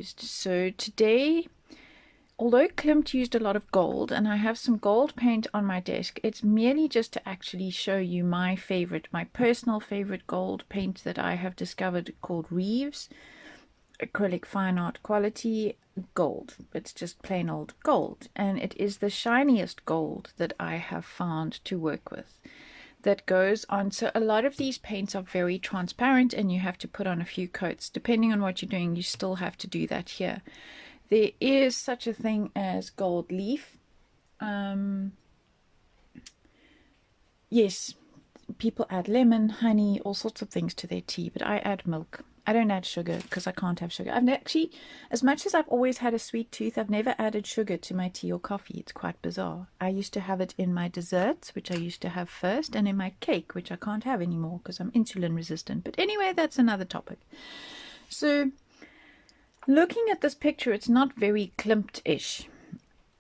So today, although Klimt used a lot of gold, and I have some gold paint on my desk, it's merely just to actually show you my personal favorite gold paint that I have discovered called Reeves Acrylic Fine Art Quality Gold. It's just plain old gold, and it is the shiniest gold that I have found to work with. That goes on. So a lot of these paints are very transparent and you have to put on a few coats. Depending on what you're doing, you still have to do that here. There is such a thing as gold leaf. Yes, people add lemon, honey, all sorts of things to their tea, but I add milk. I don't add sugar because I can't have sugar. I've actually, as much as I've always had a sweet tooth, I've never added sugar to my tea or coffee. It's quite bizarre. I used to have it in my desserts, which I used to have first, and in my cake, which I can't have anymore because I'm insulin resistant. But anyway, that's another topic. So, looking at this picture, it's not very Klimt-ish.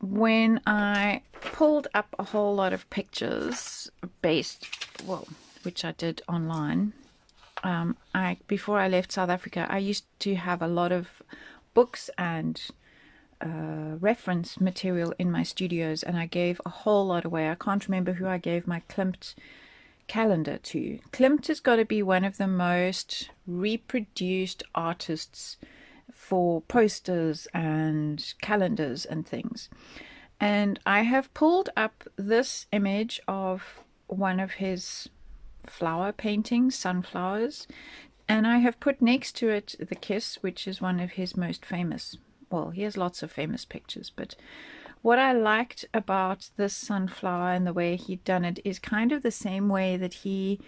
When I pulled up a whole lot of pictures which I did online, before I left South Africa, I used to have a lot of books and reference material in my studios, and I gave a whole lot away. I can't remember who I gave my Klimt calendar to. Klimt has got to be one of the most reproduced artists for posters and calendars and things. And I have pulled up this image of one of his flower paintings, sunflowers, and I have put next to it the kiss, which is one of his most famous, well, he has lots of famous pictures, but what I liked about this sunflower and the way he'd done it is kind of the same way that he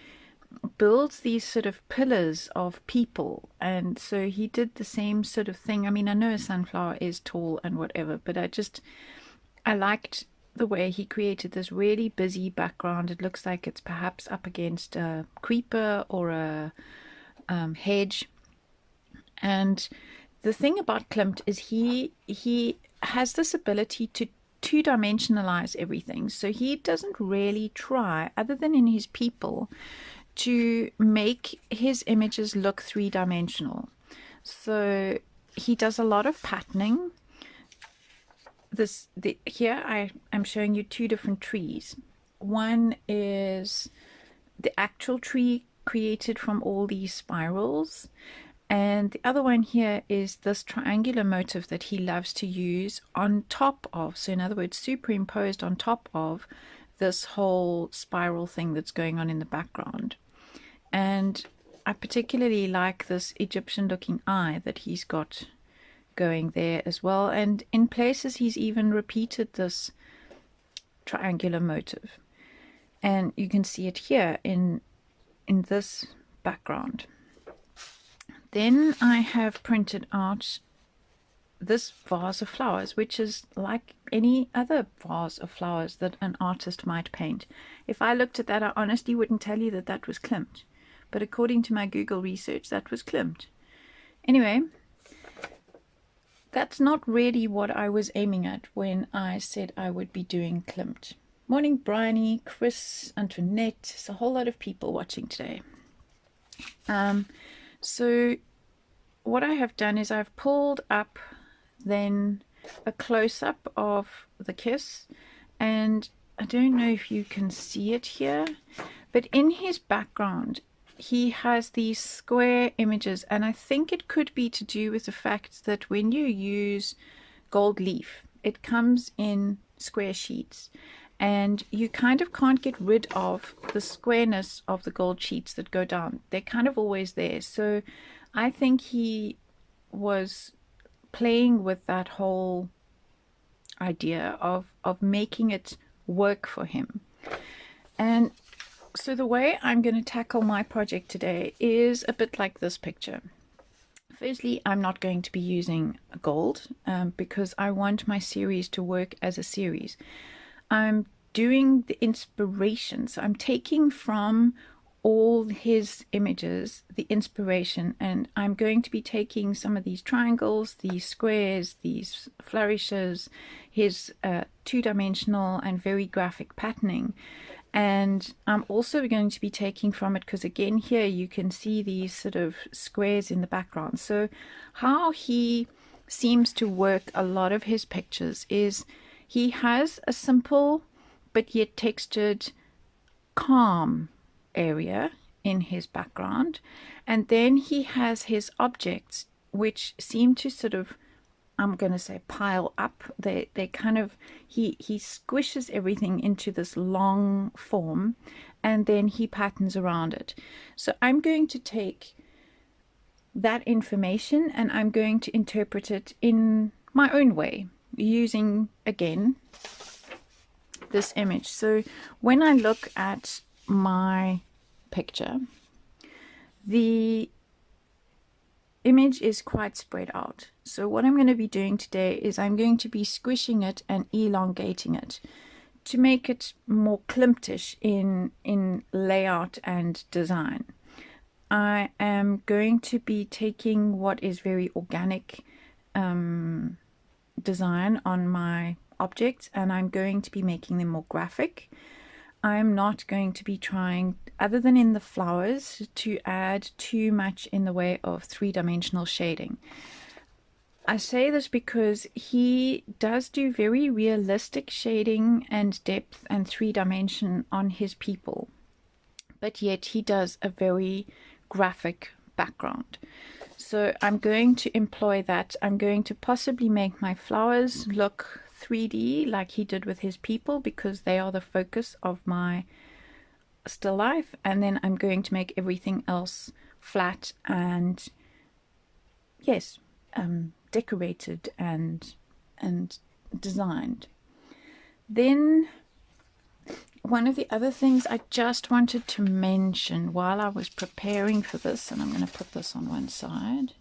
builds these sort of pillars of people. And so he did the same sort of thing. I mean, I know a sunflower is tall and whatever, but I liked the way he created this really busy background. It looks like it's perhaps up against a creeper or a hedge. And the thing about Klimt is he has this ability to two-dimensionalize everything. So he doesn't really try, other than in his people, to make his images look three-dimensional. So he does a lot of patterning. Here I am showing you two different trees. One is the actual tree created from all these spirals, and the other one here is this triangular motif that he loves to use on top of, so in other words, superimposed on top of this whole spiral thing that's going on in the background. And I particularly like this Egyptian looking eye that he's got going there as well, and in places he's even repeated this triangular motif, and you can see it here in this background. Then I have printed out this vase of flowers, which is like any other vase of flowers that an artist might paint. If I looked at that, I honestly wouldn't tell you that that was Klimt, but according to my Google research, that was Klimt. Anyway, that's not really what I was aiming at when I said I would be doing Klimt. Morning, Bryony, Chris, Antoinette. There's a whole lot of people watching today. So what I have done is I've pulled up then a close-up of the kiss, and I don't know if you can see it here, but in his background he has these square images, and I think it could be to do with the fact that when you use gold leaf, it comes in square sheets, and you kind of can't get rid of the squareness of the gold sheets that go down. They're kind of always there. So I think he was playing with that whole idea of making it work for him. And so the way I'm going to tackle my project today is a bit like this picture. Firstly, I'm not going to be using gold because I want my series to work as a series. I'm doing the inspiration, so I'm taking from all his images the inspiration, and I'm going to be taking some of these triangles, these squares, these flourishes, his two-dimensional and very graphic patterning, and I'm also going to be taking from it, because again here you can see these sort of squares in the background, so how he seems to work a lot of his pictures is he has a simple but yet textured calm area in his background, and then he has his objects which seem to sort of, I'm going to say, pile up. They kind of, he squishes everything into this long form, and then he patterns around it. So I'm going to take that information and I'm going to interpret it in my own way using, again, this image. So when I look at my picture, the image is quite spread out. So what I'm going to be doing today is I'm going to be squishing it and elongating it to make it more Klimtish in layout and design. I am going to be taking what is very organic design on my objects, and I'm going to be making them more graphic. I'm not going to be trying, other than in the flowers, to add too much in the way of three-dimensional shading. I say this because he does do very realistic shading and depth and three-dimension on his people, but yet he does a very graphic background. So I'm going to employ that. I'm going to possibly make my flowers look 3D like he did with his people, because they are the focus of my still life, and then I'm going to make everything else flat and, yes, decorated and designed. Then one of the other things I just wanted to mention while I was preparing for this, and I'm going to put this on one side.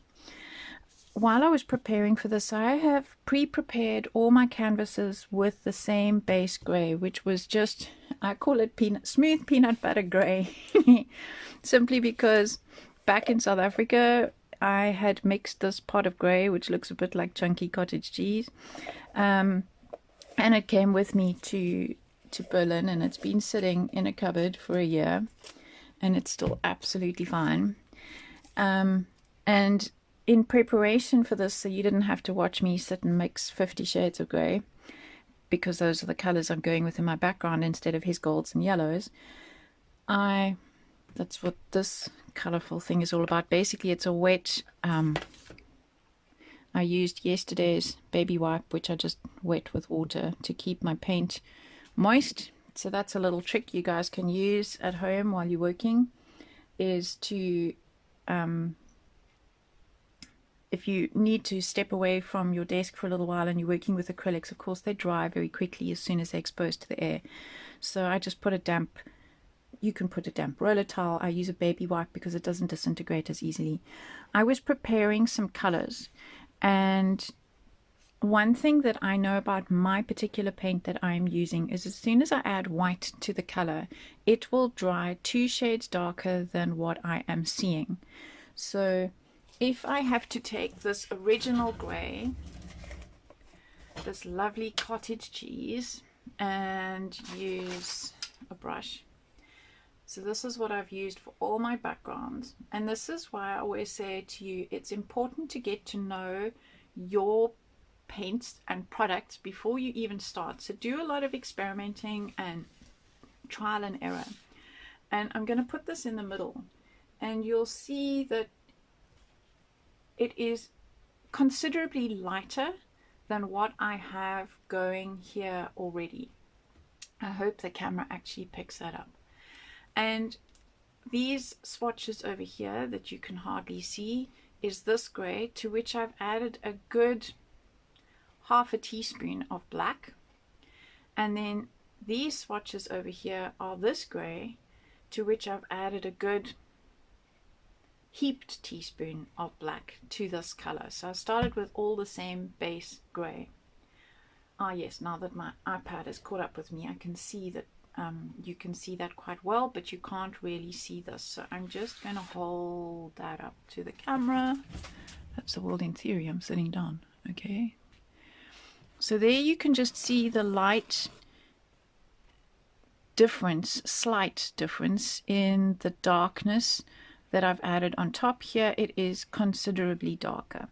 While I was preparing for this, I have pre-prepared all my canvases with the same base gray, which was just, I call it smooth peanut butter gray, simply because back in South Africa, I had mixed this pot of gray, which looks a bit like chunky cottage cheese, and it came with me to Berlin, and it's been sitting in a cupboard for a year, and it's still absolutely fine. And in preparation for this, so you didn't have to watch me sit and mix 50 shades of gray, because those are the colors I'm going with in my background instead of his golds and yellows, that's what this colorful thing is all about. Basically, it's a wet, I used yesterday's baby wipe, which I just wet with water to keep my paint moist. So that's a little trick you guys can use at home while you're working, is to if you need to step away from your desk for a little while and you're working with acrylics, of course they dry very quickly as soon as they're exposed to the air. So I just put a damp, you can put a damp roller towel. I use a baby wipe because it doesn't disintegrate as easily. I was preparing some colors, and one thing that I know about my particular paint that I'm using is as soon as I add white to the color, it will dry 2 shades darker than what I am seeing. So if I have to take this original gray, this lovely cottage cheese, and use a brush. So this is what I've used for all my backgrounds, and this is why I always say to you, it's important to get to know your paints and products before you even start. So do a lot of experimenting and trial and error. And I'm going to put this in the middle, and you'll see that it is considerably lighter than what I have going here already. I hope the camera actually picks that up. And these swatches over here that you can hardly see is this gray, to which I've added a good half a teaspoon of black. And then these swatches over here are this gray, to which I've added a good heaped teaspoon of black to this color. So I started with all the same base gray. Ah yes, now that my iPad has caught up with me, I can see that you can see that quite well, but you can't really see this. So I'm just going to hold that up to the camera. That's the world in theory. I'm sitting down. Okay. So there you can just see the light difference, slight difference in the darkness that I've added on top. Here it is considerably darker.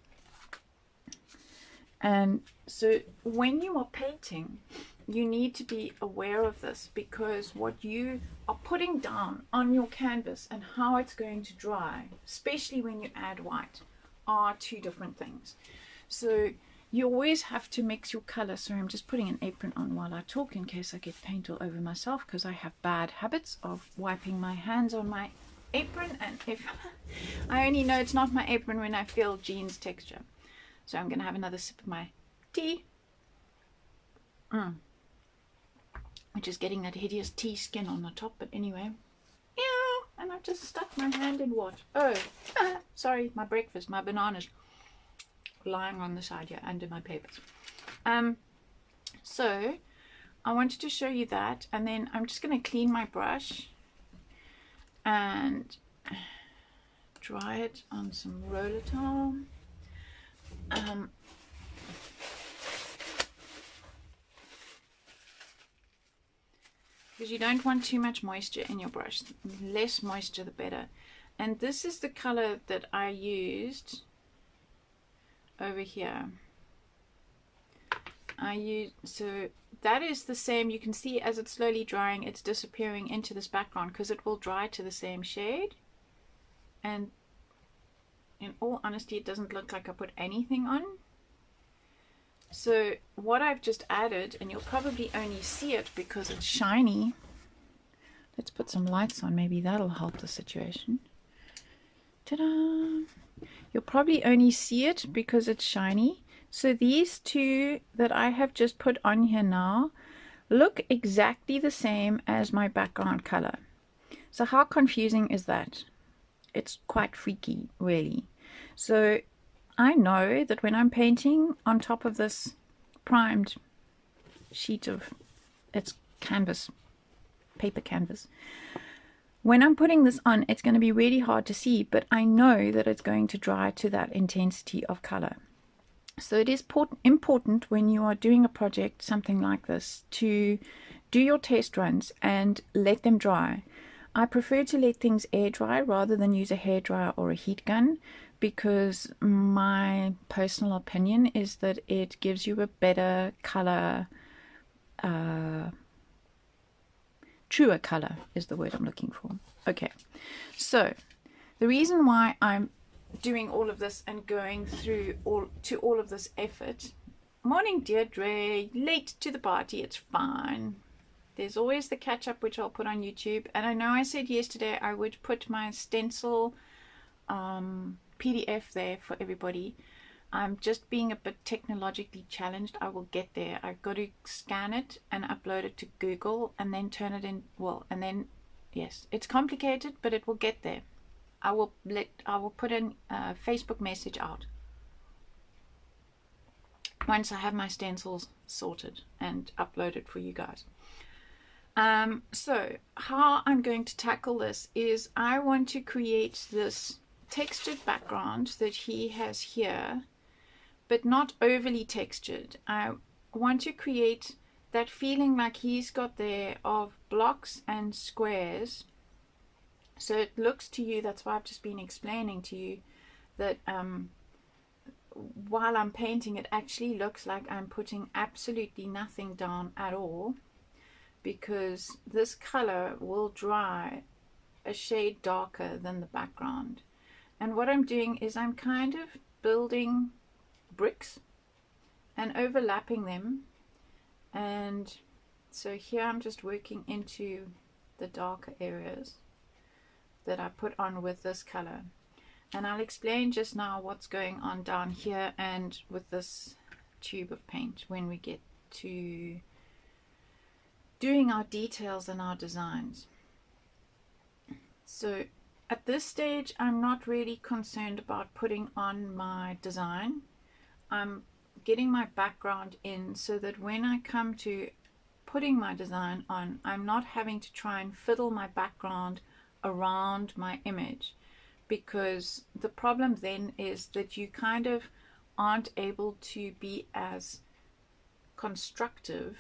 And so when you are painting, you need to be aware of this, because what you are putting down on your canvas and how it's going to dry, especially when you add white, are two different things. So you always have to mix your color. Sorry, I'm just putting an apron on while I talk in case I get paint all over myself, because I have bad habits of wiping my hands on my apron, and if I only know it's not my apron when I feel jeans texture. So I'm going to have another sip of my tea, which is getting that hideous tea skin on the top. But anyway, ew, and I've just stuck my hand in what? Oh, sorry, my breakfast, my bananas lying on the side here under my papers. So I wanted to show you that, and then I'm just going to clean my brush and dry it on some roller towel. Because you don't want too much moisture in your brush. The less moisture the better. And this is the color that I used over here. So that is the same. You can see as it's slowly drying, it's disappearing into this background, because it will dry to the same shade. And in all honesty, it doesn't look like I put anything on. So what I've just added, and you'll probably only see it because it's shiny. Let's put some lights on, maybe that'll help the situation. Ta-da! You'll probably only see it because it's shiny. So these two that I have just put on here now look exactly the same as my background color. So how confusing is that? It's quite freaky, really. So I know that when I'm painting on top of this primed sheet of, it's canvas, paper canvas, when I'm putting this on, it's going to be really hard to see, but I know that it's going to dry to that intensity of color. So it is important when you are doing a project, something like this, to do your test runs and let them dry. I prefer to let things air dry rather than use a hairdryer or a heat gun, because my personal opinion is that it gives you a better color, truer color is the word I'm looking for. Okay, so the reason why I'm doing all of this and going through all of this effort. Morning, Deirdre. Late to the party. It's fine. There's always the catch up, which I'll put on YouTube. And I know I said yesterday I would put my stencil PDF there for everybody. I'm just being a bit technologically challenged. I will get there. I've got to scan it and upload it to Google and then turn it in. Well, and then, yes, it's complicated, but it will get there. I will put a Facebook message out once I have my stencils sorted and uploaded for you guys. So how I'm going to tackle this is I want to create this textured background that he has here, but not overly textured. I want to create that feeling like he's got there of blocks and squares. So it looks to you, that's why I've just been explaining to you that while I'm painting, it actually looks like I'm putting absolutely nothing down at all, because this color will dry a shade darker than the background. And what I'm doing is I'm kind of building bricks and overlapping them. And so here I'm just working into the darker areas that I put on with this color, and I'll explain just now what's going on down here and with this tube of paint when we get to doing our details and our designs. So at this stage I'm not really concerned about putting on my design. I'm getting my background in so that when I come to putting my design on, I'm not having to try and fiddle my background around my image, because the problem then is that you kind of aren't able to be as constructive,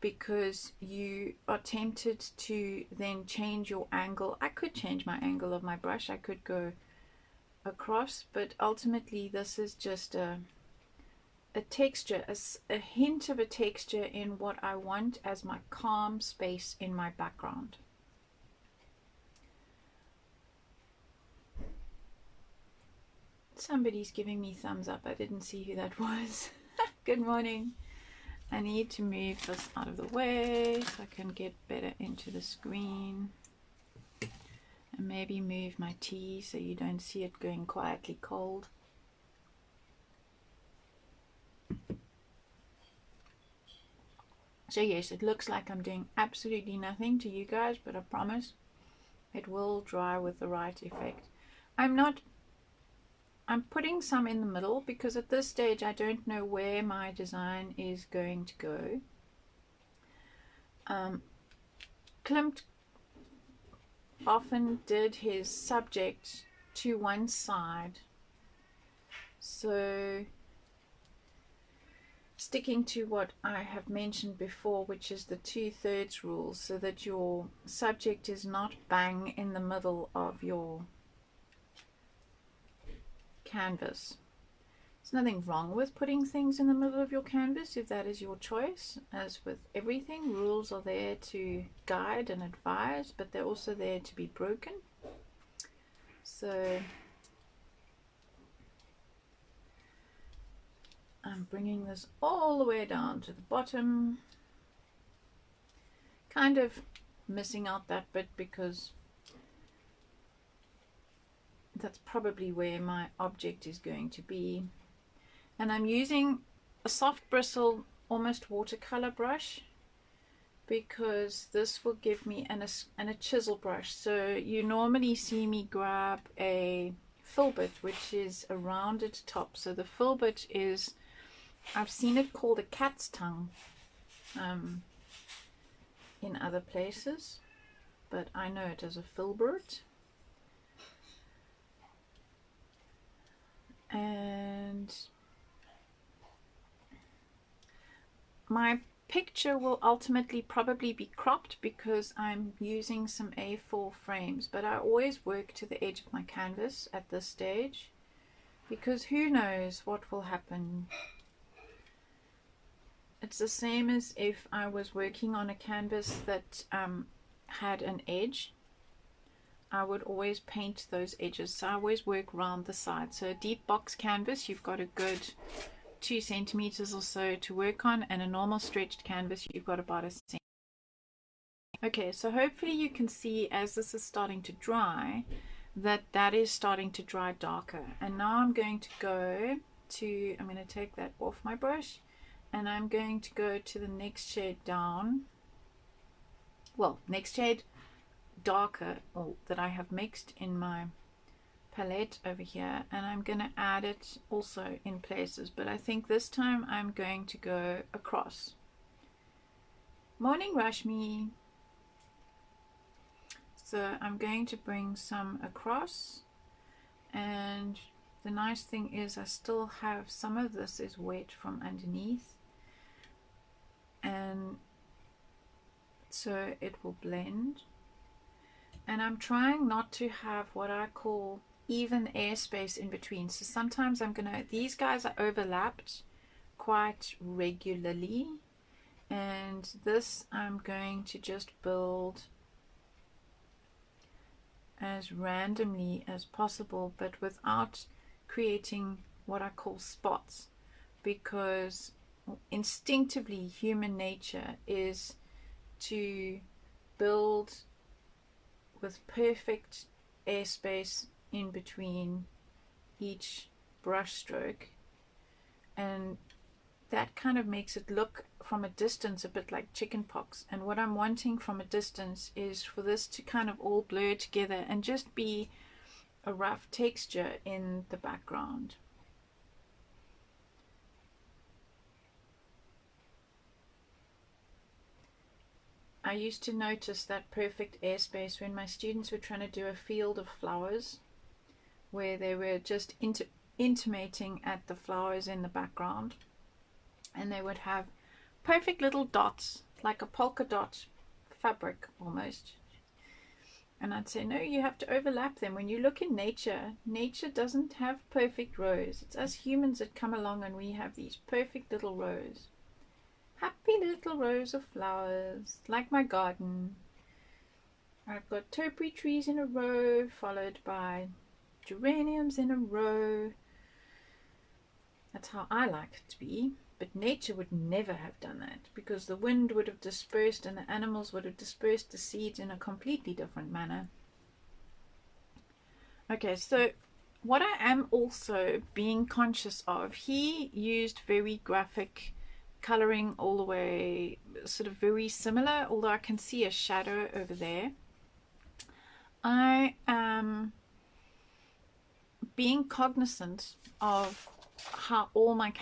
because you are tempted to then change your angle. I could change my angle of my brush, I could go across, but ultimately this is just a a texture, a hint of a texture in what I want as my calm space in my background. Somebody's giving me thumbs up. I didn't see who that was. Good morning. I need to move this out of the way so I can get better into the screen. And maybe move my tea so you don't see it going quietly cold. So yes, it looks like I'm doing absolutely nothing to you guys, but I promise it will dry with the right effect. I'm putting some in the middle because at this stage I don't know where my design is going to go. Klimt often did his subject to one side, so sticking to what I have mentioned before, which is the 2/3 rule, so that your subject is not bang in the middle of your canvas. There's nothing wrong with putting things in the middle of your canvas if that is your choice. As with everything, rules are there to guide and advise, but they're also there to be broken. So I'm bringing this all the way down to the bottom, kind of missing out that bit because that's probably where my object is going to be. And I'm using a soft bristle, almost watercolor brush, because this will give me and a chisel brush. So you normally see me grab a filbert, which is a rounded top. So the filbert is, I've seen it called a cat's tongue in other places, but I know it as a filbert. And my picture will ultimately probably be cropped because I'm using some A4 frames, but I always work to the edge of my canvas at this stage because who knows what will happen. It's the same as if I was working on a canvas that had an edge. I would always paint those edges, so I always work round the side. So a deep box canvas, you've got a good 2 centimeters or so to work on, and a normal stretched canvas, you've got about a centimeter. Okay, so hopefully you can see as this is starting to dry that is starting to dry darker. And now I'm going to go to, I'm going to take that off my brush, and I'm going to go to the next shade down. Well, next shade darker, or that I have mixed in my palette over here, and I'm going to add it also in places, but I think this time I'm going to go across. Morning Rashmi. So I'm going to bring some across, and the nice thing is I still have some of this is wet from underneath, and so it will blend. And I'm trying not to have what I call even airspace in between. So sometimes I'm gonna, these guys are overlapped quite regularly, and this I'm going to just build as randomly as possible, but without creating what I call spots, because instinctively human nature is to build with perfect airspace in between each brush stroke, and that kind of makes it look from a distance a bit like chicken pox. And what I'm wanting from a distance is for this to kind of all blur together and just be a rough texture in the background. I used to notice that perfect airspace when my students were trying to do a field of flowers, where they were just intimating at the flowers in the background, and they would have perfect little dots, like a polka dot fabric almost, And I'd say, no, you have to overlap them. When you look in nature, nature doesn't have perfect rows. It's us humans that come along and we have these perfect little rows. Happy little rows of flowers, like my garden. I've got topiary trees in a row, followed by geraniums in a row. That's how I like it to be. But nature would never have done that, because the wind would have dispersed and the animals would have dispersed the seeds in a completely different manner. Okay, so what I am also being conscious of, he used very graphic coloring all the way, sort of very similar, although I can see a shadow over there. I am being cognizant of how all my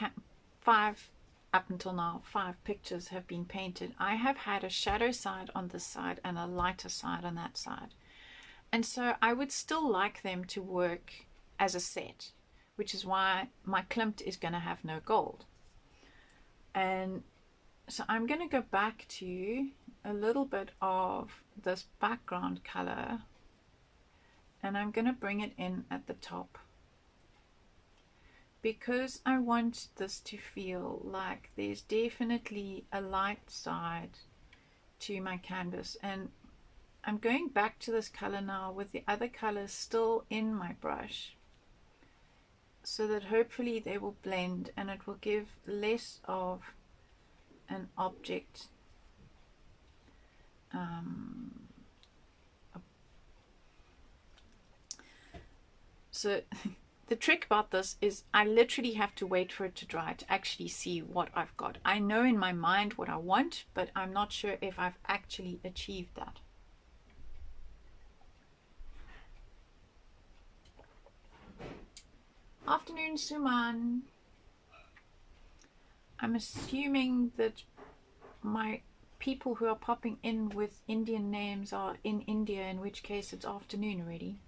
up until now, 5 pictures have been painted. I have had a shadow side on this side and a lighter side on that side. And so I would still like them to work as a set, which is why my Klimt is going to have no gold. And so I'm going to go back to a little bit of this background color, and I'm going to bring it in at the top, because I want this to feel like there's definitely a light side to my canvas. And I'm going back to this color now with the other colors still in my brush, so that hopefully they will blend and it will give less of an object so the trick about this is I literally have to wait for it to dry to actually see what I've got. I know in my mind what I want, but I'm not sure if I've actually achieved that. Afternoon, Suman. I'm assuming that my people who are popping in with Indian names are in India, in which case it's afternoon already.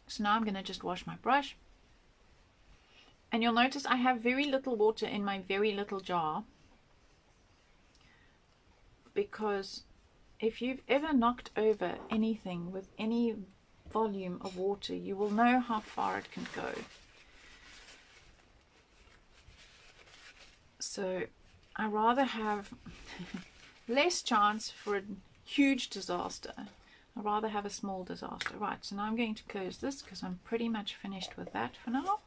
So now I'm going to just wash my brush. And you'll notice I have very little water in my very little jar, because if you've ever knocked over anything with any volume of water, you will know how far it can go. So I rather have less chance for a huge disaster. I'd rather have a small disaster. Right, so now I'm going to close this because I'm pretty much finished with that for now.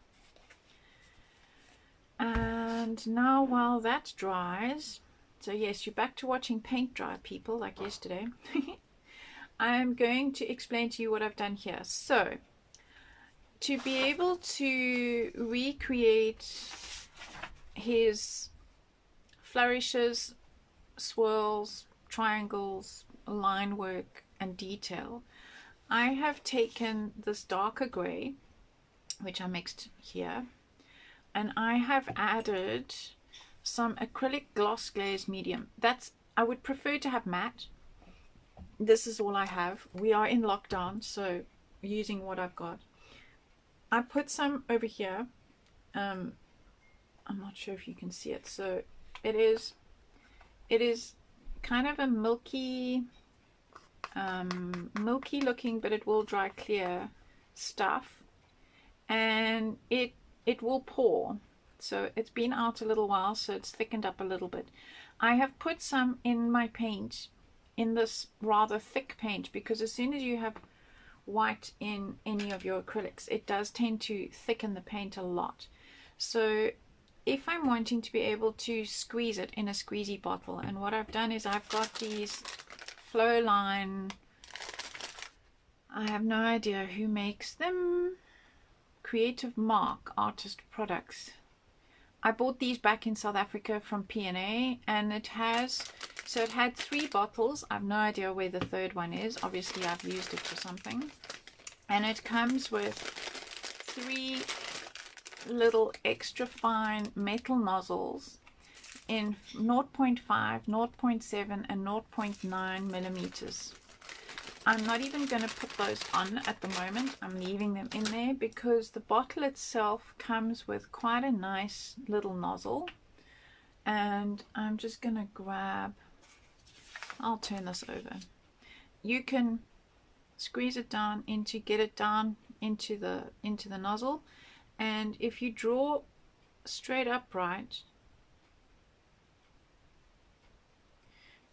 And now while that dries, so yes, you're back to watching paint dry, people, like yesterday. I'm going to explain to you what I've done here. So to be able to recreate his flourishes, swirls, triangles, line work and detail, I have taken this darker gray, which I mixed here, and I have added some acrylic gloss glaze medium. I would prefer to have matte. This is all I have. We are in lockdown, so using what I've got. I put some over here. I'm not sure if you can see it. So it is kind of a milky looking, but it will dry clear stuff, and it will pour. So it's been out a little while, so it's thickened up a little bit. I have put some in my paint, in this rather thick paint, because as soon as you have white in any of your acrylics, it does tend to thicken the paint a lot. So if I'm wanting to be able to squeeze it in a squeezy bottle, and what I've done is I've got these flow line, I have no idea who makes them, Creative Mark Artist Products. I bought these back in South Africa from P&A, and it had 3 bottles. I have no idea where the third one is. Obviously I've used it for something. And it comes with 3 little extra fine metal nozzles in 0.5, 0.7 and 0.9 millimeters. I'm not even going to put those on at the moment. I'm leaving them in there because the bottle itself comes with quite a nice little nozzle. And I'm just going to grab I'll turn this over. You can squeeze it down get it down into the nozzle, and if you draw straight upright,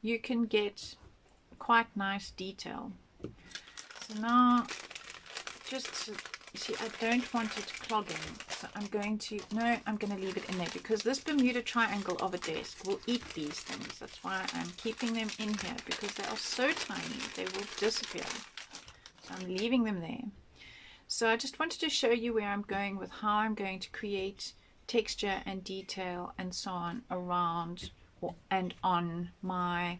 you can get quite nice detail. So now, just to, see, I don't want it clogging, so I'm going to leave it in there, because this Bermuda triangle of a desk will eat these things. That's why I'm keeping them in here, because they are so tiny they will disappear. So I'm leaving them there. So I just wanted to show you where I'm going with how I'm going to create texture and detail and so on around and on my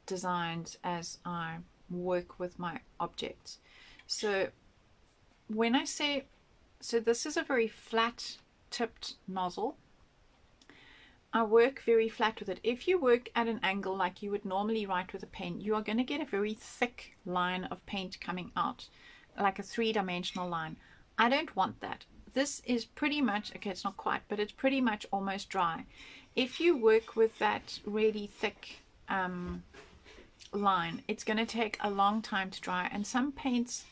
designs as I work with my objects. So when I say, so this is a very flat tipped nozzle. I work very flat with it. If you work at an angle like you would normally write with a pen, you are going to get a very thick line of paint coming out, like a three-dimensional line. I don't want that. This is pretty much, okay, it's not quite, but it's pretty much almost dry. If you work with that really thick line, it's going to take a long time to dry, and some paints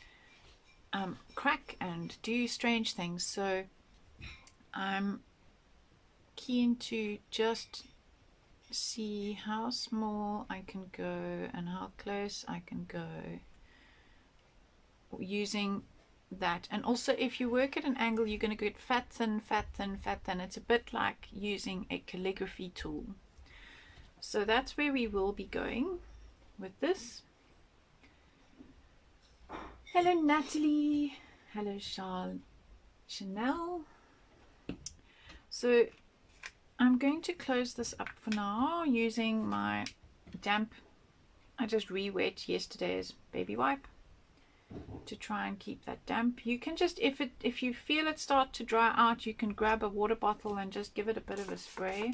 crack and do strange things. So I'm keen to just see how small I can go and how close I can go using that. And also, if you work at an angle, you're going to get fat, thin, fat, thin, fat, thin. It's a bit like using a calligraphy tool. So that's where we will be going with this. Hello Natalie, hello Chanel. So I'm going to close this up for now using my damp, I just re-wet yesterday's baby wipe to try and keep that damp. You can just, if you feel it start to dry out, you can grab a water bottle and just give it a bit of a spray.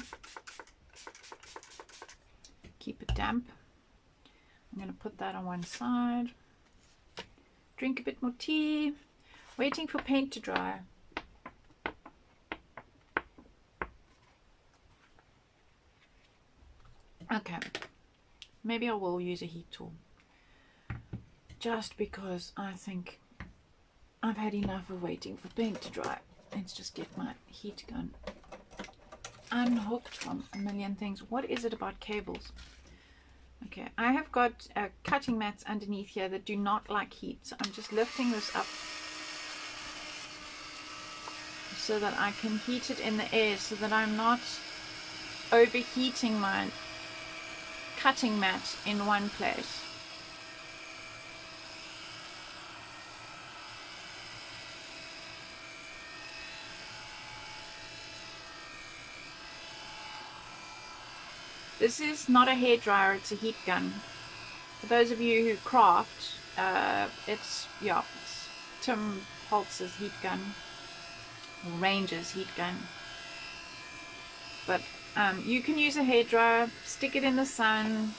Keep it damp. I'm going to put that on one side. Drink a bit more tea. Waiting for paint to dry. Okay. Maybe I will use a heat tool, just because I think I've had enough of waiting for paint to dry. Let's just get my heat gun unhooked from a million things. What is it about cables? Okay, I have got cutting mats underneath here that do not like heat, so I'm just lifting this up so that I can heat it in the air, so that I'm not overheating my cutting mat in one place. This is not a hairdryer, it's a heat gun. For those of you who craft, it's Tim Holtz's heat gun, or Ranger's heat gun. But you can use a hairdryer, stick it in the sun.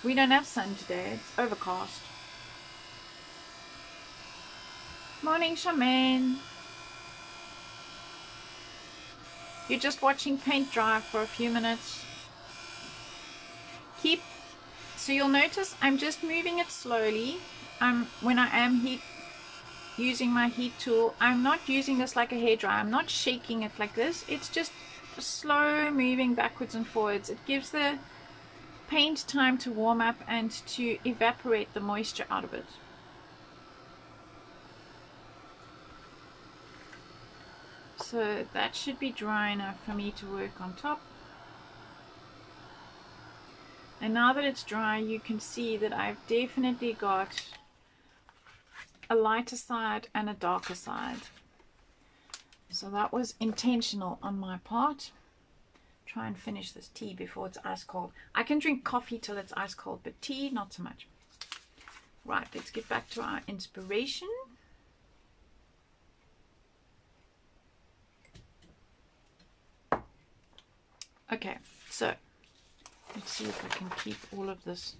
We don't have sun today, it's overcast. Morning, Charmaine. You're just watching paint dry for a few minutes. So you'll notice I'm just moving it slowly. When I am using my heat tool, I'm not using this like a hairdryer. I'm not shaking it like this. It's just slow moving backwards and forwards. It gives the paint time to warm up and to evaporate the moisture out of it. So that should be dry enough for me to work on top. And now that it's dry, you can see that I've definitely got a lighter side and a darker side. So that was intentional on my part. Try and finish this tea before it's ice cold. I can drink coffee till it's ice cold, but tea, not so much. Right, let's get back to our inspiration. Okay, so let's see if I can keep all of this.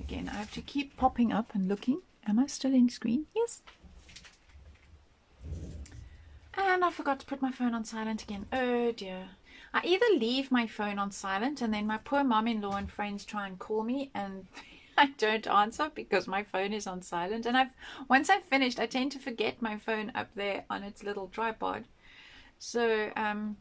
Again, I have to keep popping up and looking. Am I still in screen? Yes. And I forgot to put my phone on silent again. Oh dear. I either leave my phone on silent and then my poor mom-in-law and friends try and call me and I don't answer because my phone is on silent. And once I've finished, I tend to forget my phone up there on its little tripod. So I'm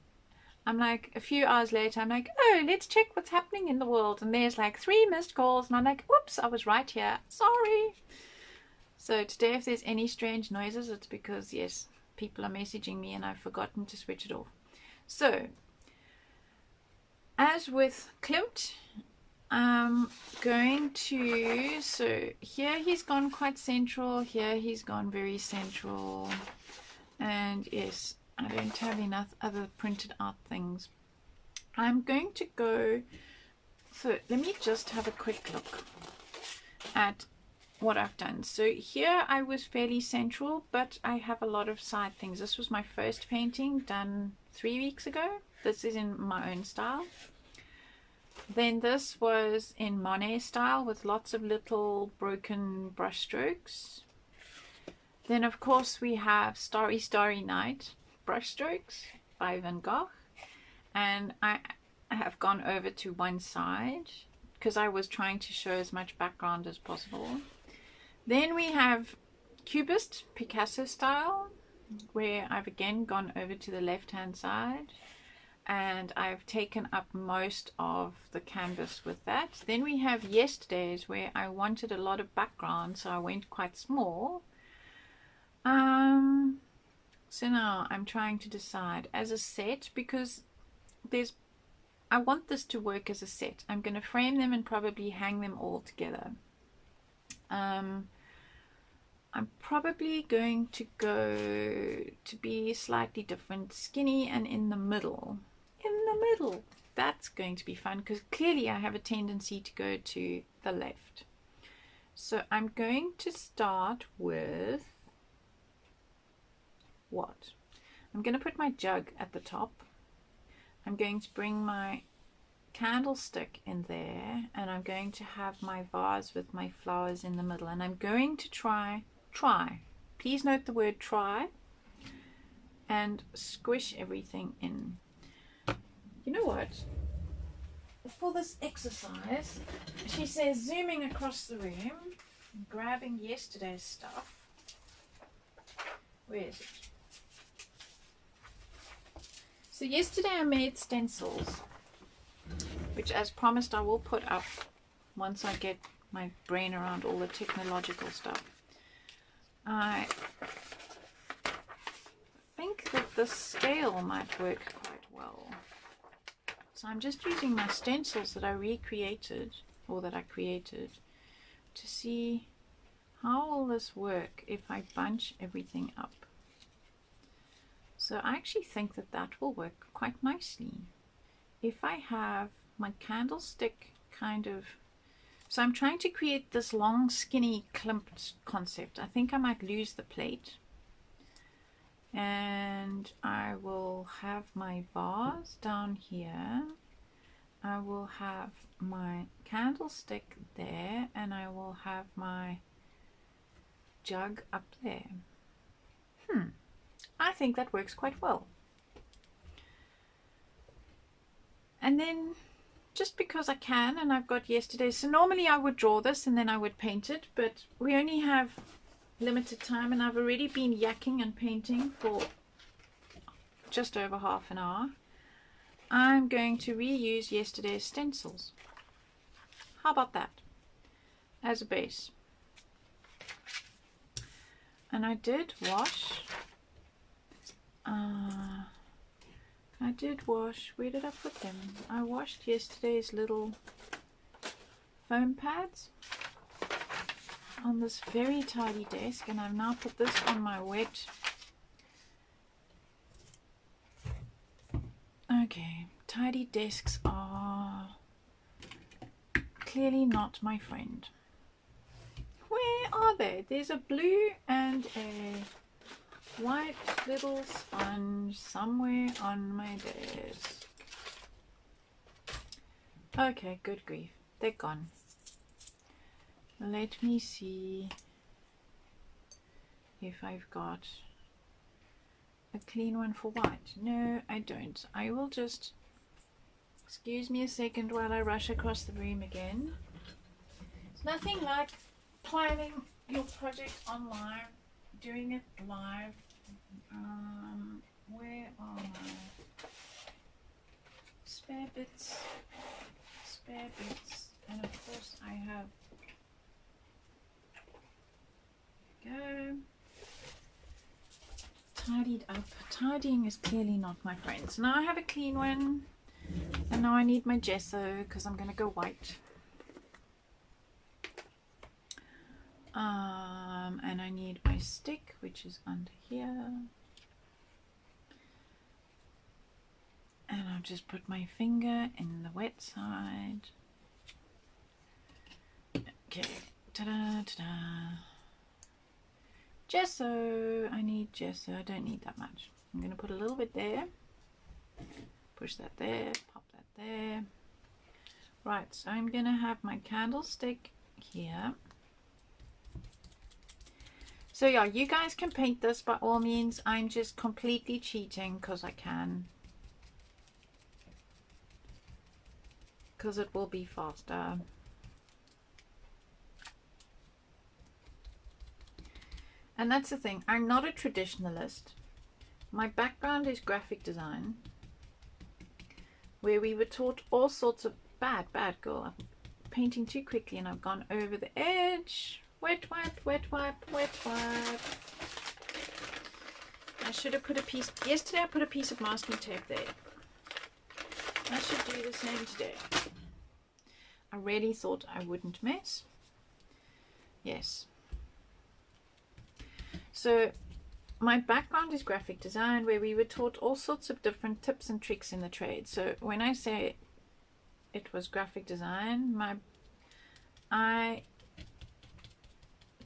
like, a few hours later, I'm like, oh, let's check what's happening in the world. And there's like 3 missed calls. And I'm like, whoops, I was right here. Sorry. So today, if there's any strange noises, it's because, yes, people are messaging me and I've forgotten to switch it off. So, as with Klimt, I'm going to, so here he's gone quite central, here he's gone very central, and yes, I don't have enough other printed out things. I'm going to go, so let me just have a quick look at what I've done. So here I was fairly central, but I have a lot of side things. This was my first painting done 3 weeks ago. This is in my own style. Then this was in Monet style with lots of little broken brush strokes. Then of course we have Starry Starry Night brush strokes by Van Gogh, and I have gone over to one side because I was trying to show as much background as possible. Then we have Cubist Picasso style, where I've again gone over to the left hand side and I've taken up most of the canvas with that. Then we have Yesterday's, where I wanted a lot of background, so I went quite small. So now I'm trying to decide as a set, because I want this to work as a set. I'm going to frame them and probably hang them all together. I'm probably going to go to be slightly different, skinny and in the middle. That's going to be fun, because clearly I have a tendency to go to the left. So I'm going to start with what? I'm going to put my jug at the top. I'm going to bring my candlestick in there, and I'm going to have my vase with my flowers in the middle, and I'm going to try, please note the word try, and squish everything in. You know what? For this exercise, she says zooming across the room, grabbing yesterday's stuff. Where is it? So yesterday I made stencils, which as promised I will put up once I get my brain around all the technological stuff. I think that the scale might work quite well. So I'm just using my stencils that I recreated, or that I created, to see how will this work if I bunch everything up. So I actually think that that will work quite nicely. If I have my candlestick kind of, so I'm trying to create this long skinny Klimt concept. I think I might lose the plate, and I will have my vase down here, I will have my candlestick there, and I will have my jug up there. I think that works quite well. And then just because I can, and I've got yesterday, so normally I would draw this and then I would paint it, but we only have limited time, and I've already been yakking and painting for just over half an hour. I'm going to reuse yesterday's stencils. How about that as a base? And I did wash, where did I put them? I washed yesterday's little foam pads on this very tidy desk, and I've now put this on my wet. Okay, tidy desks are clearly not my friend. Where are they? There's a blue and a white little sponge somewhere on my desk. Okay, good grief, they're gone. Let me see if I've got a clean one for white. No, I don't. I will just Excuse me a second while I rush across the room again. It's nothing like planning your project online, doing it live. Where are my spare bits? And of course I have, go, tidied up. Tidying is clearly not my friend. So now I have a clean one, and now I need my gesso because I'm going to go white. And I need my stick, which is under here. And I'll just put my finger in the wet side. Okay, ta-da, ta-da. Gesso, I need gesso. I don't need that much. I'm going to put a little bit there. Push that there, pop that there. Right, so I'm going to have my candlestick here. So yeah, you guys can paint this by all means. I'm just completely cheating because I can. Because it will be faster. And that's the thing, I'm not a traditionalist. My background is graphic design, where we were taught all sorts of bad girl. I'm painting too quickly and I've gone over the edge. Wet wipe, wet wipe, wet wipe. I should have put a piece, yesterday I put a piece of masking tape there. I should do the same today. I really thought I wouldn't mess. Yes. So my background is graphic design, where we were taught all sorts of different tips and tricks in the trade. So when I say it was graphic design, I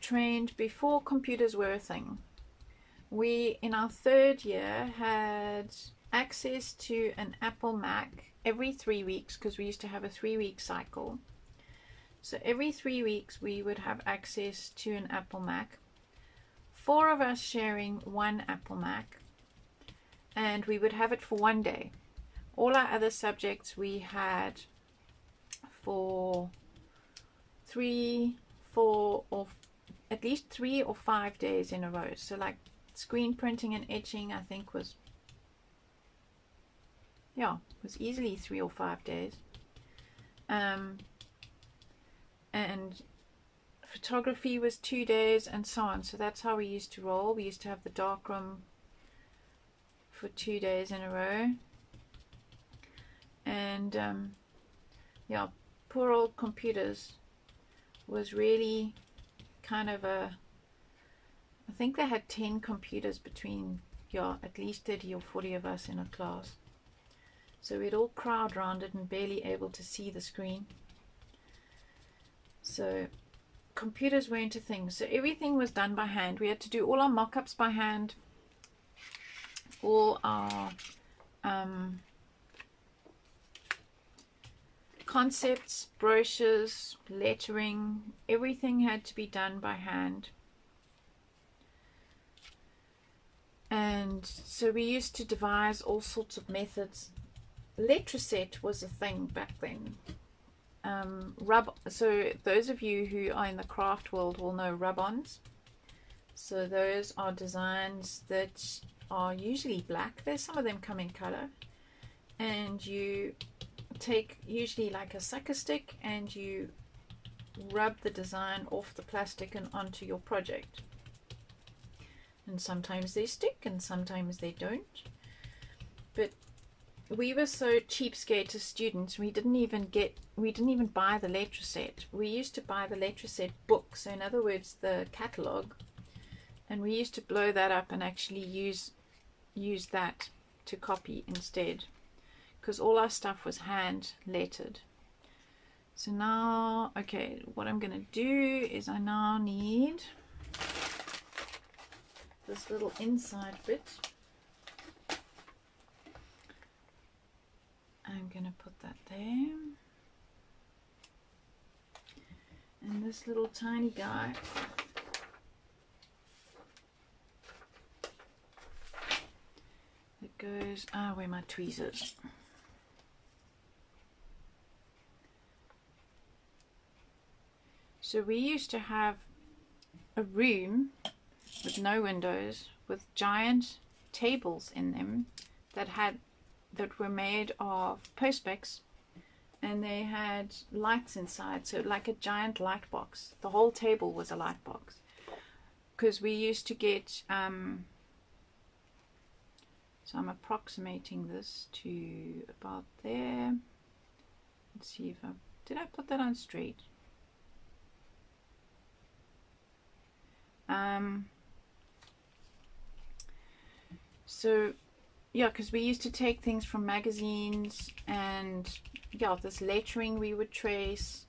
trained before computers were a thing. We, in our third year, had access to an Apple Mac every 3 weeks, because we used to have a 3-week cycle. So every 3 weeks we would have access to an Apple Mac. 4 of us sharing one Apple Mac, and we would have it for 1 day. All our other subjects we had for 3, 4, or at least 3 or 5 days in a row. So like screen printing and etching, I think was easily 3 or 5 days. And photography was 2 days, and so on. So that's how we used to roll. We used to have the darkroom for 2 days in a row. And yeah, poor old computers was really kind of a, I think they had 10 computers between, at least 30 or 40 of us in a class. So we'd all crowd around it and barely able to see the screen. So computers weren't a thing. So everything was done by hand. We had to do all our mock-ups by hand, all our concepts, brochures, lettering, everything had to be done by hand. And so we used to devise all sorts of methods. Letraset was a thing back then. So those of you who are in the craft world will know rub-ons. So those are designs that are usually black. There's some of them come in color, and you take usually like a sucker stick and you rub the design off the plastic and onto your project. And sometimes they stick and sometimes they don't. But we were so cheapskate as students, we didn't even buy the Letraset. We used to buy the Letraset book, so in other words the catalog, and we used to blow that up and actually use that to copy instead, because all our stuff was hand lettered. So now, okay, what I'm gonna do is I now need this little inside bit. I'm gonna put that there, and this little tiny guy that goes where my tweezers. So we used to have a room with no windows, with giant tables in them that were made of perspex, and they had lights inside, so like a giant light box. The whole table was a light box, because we used to get so I'm approximating this to about there. Let's see if did I put that on straight? So yeah, because we used to take things from magazines, and yeah, this lettering we would trace,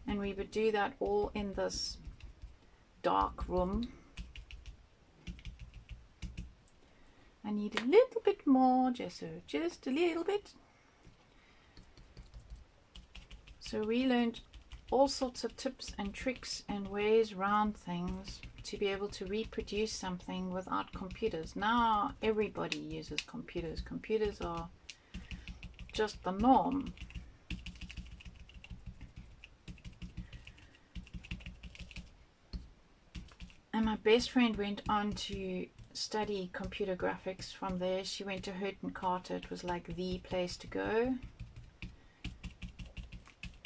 and we would do that all in this dark room. I need a little bit more gesso, just a little bit. So we learned all sorts of tips and tricks and ways around things to be able to reproduce something without computers. Now everybody uses computers. Computers are just the norm. And my best friend went on to study computer graphics from there. She went to Houghton Carter. It was like the place to go.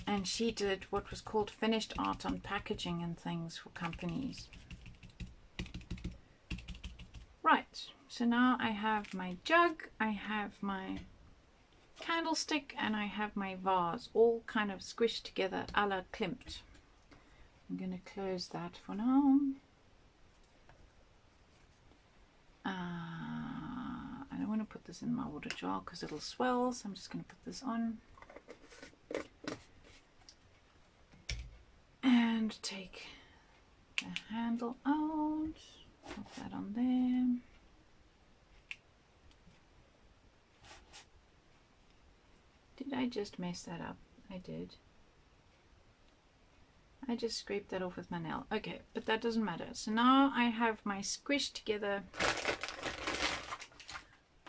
And she did what was called finished art on packaging and things for companies. Right, so now I have my jug, I have my candlestick, and I have my vase, all kind of squished together a la Klimt. I'm going to close that for now. I don't want to put this in my water jar because it'll swell, so I'm just going to put this on. And take the handle out, put that on there. Did I just mess that up? I did. I just scraped that off with my nail. Okay, but that doesn't matter. So now I have my squished together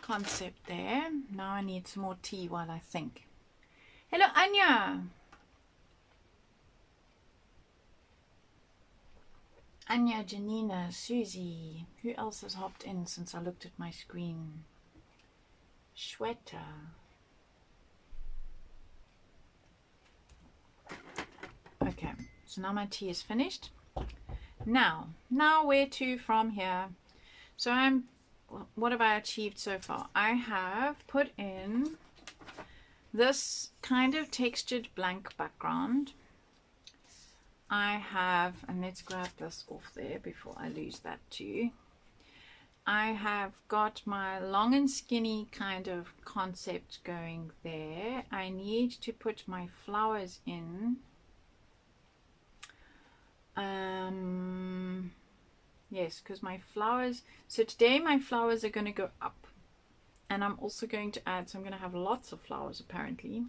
concept there. Now I need some more tea while I think. Hello, Anya. Anya, Janina, Susie. Who else has hopped in since I looked at my screen? Shweta. Okay, so now my tea is finished. Now where to from here? So what have I achieved so far? I have put in this kind of textured blank background. I have, and let's grab this off there before I lose that too. I have got my long and skinny kind of concept going there. I need to put my flowers in. Yes, because my flowers, so today my flowers are going to go up, and I'm also going to add, so I'm going to have lots of flowers apparently.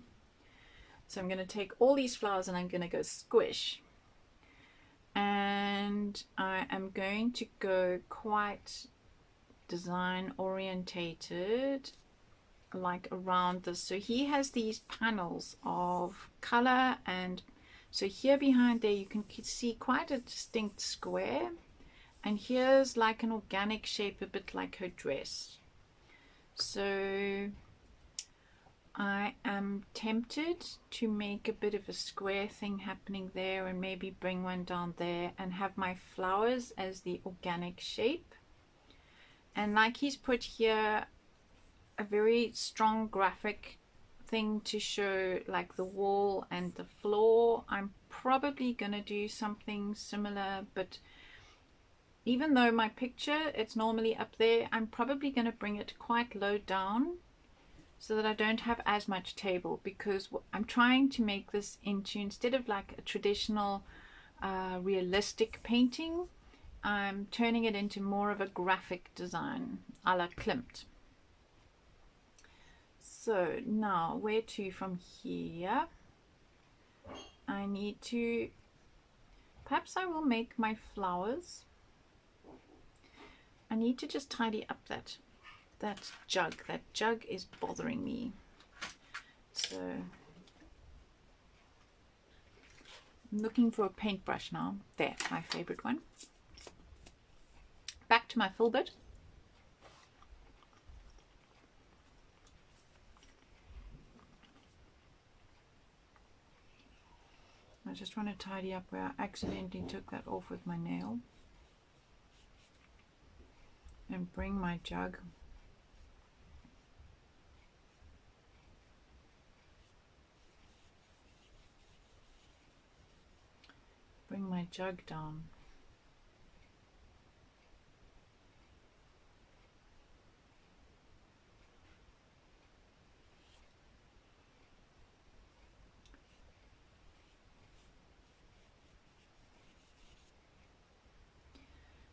So I'm going to take all these flowers and I'm going to go squish, and I am going to go quite design orientated, like around this. So he has these panels of color, and so here behind there you can see quite a distinct square, and here's like an organic shape, a bit like her dress. So I am tempted to make a bit of a square thing happening there, and maybe bring one down there and have my flowers as the organic shape. And like he's put here a very strong graphic thing to show like the wall and the floor. I'm probably gonna do something similar, but even though my picture, it's normally up there, I'm probably going to bring it quite low down so that I don't have as much table, because I'm trying to make this into, instead of like a traditional realistic painting, I'm turning it into more of a graphic design a la Klimt. So now where to from here? I need to, perhaps I will make my flowers. I need to just tidy up that jug. That jug is bothering me. So I'm looking for a paintbrush now. There, my favorite one. Back to my filbert. I just want to tidy up where I accidentally took that off with my nail. And bring my jug down.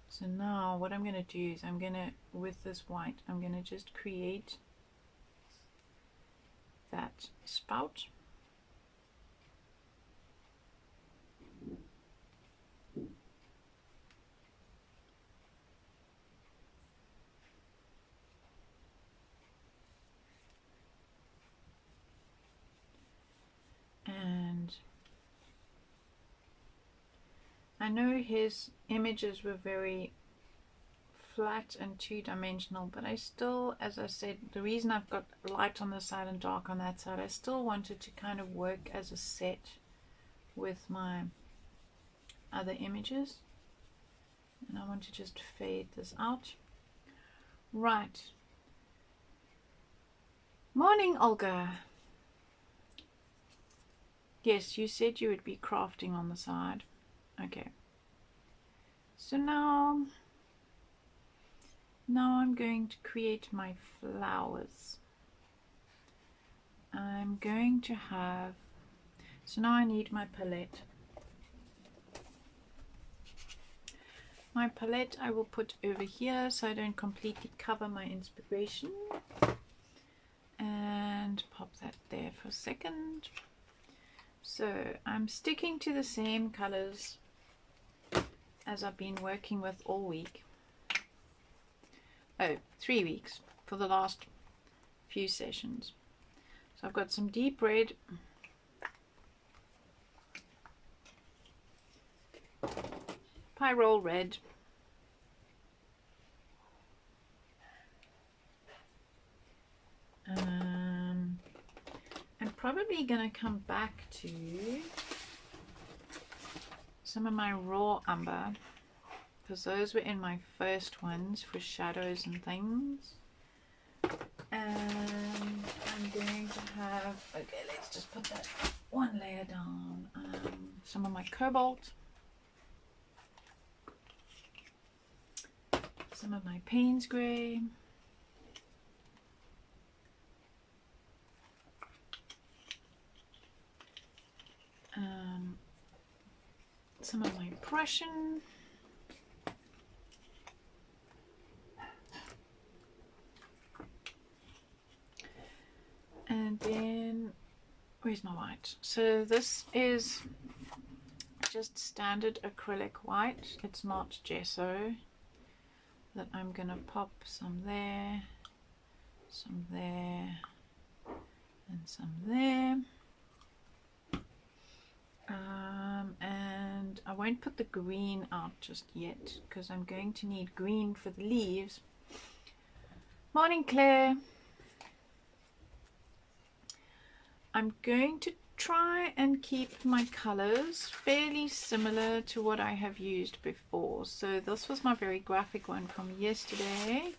So now what I'm going to do is with this white, I'm going to just create that spout. And I know his images were very flat and two-dimensional, but I still, as I said, the reason I've got light on this side and dark on that side, I still wanted to kind of work as a set with my other images. And I want to just fade this out. Right. Morning, Olga. Yes, you said you would be crafting on the side. Okay. So now I'm going to create my flowers. I'm going to have, so now I need my palette. My palette I will put over here so I don't completely cover my inspiration. And pop that there for a second. So I'm sticking to the same colors as I've been working with all week. Oh, 3 weeks for the last few sessions. So I've got some deep red, pyrrole red, I'm probably going to come back to some of my raw umber, because those were in my first ones for shadows and things. And I'm going to have, okay, let's just put that one layer down. Some of my cobalt, some of my Payne's grey, some of my Prussian, and then where's my white? So this is just standard acrylic white, it's not gesso, that I'm gonna pop some there, and some there. And I won't put the green out just yet because I'm going to need green for the leaves. Morning, Claire. I'm going to try and keep my colors fairly similar to what I have used before. So this was my very graphic one from yesterday,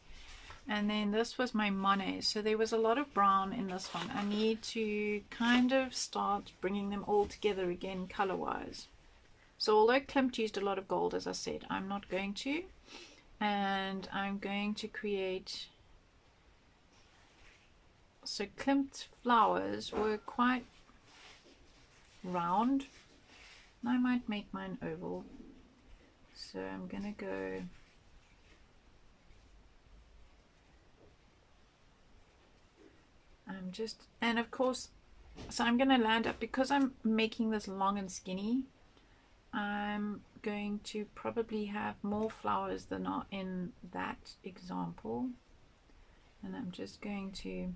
and then this was my Monet. So there was a lot of brown in this one. I need to kind of start bringing them all together again color wise. So although Klimt used a lot of gold, as I said, I'm not going to, and I'm going to create, so Klimt's flowers were quite round, and I might make mine oval. So I'm gonna go and of course, so I'm gonna land up, because I'm making this long and skinny, I'm going to probably have more flowers than are in that example, and I'm just going to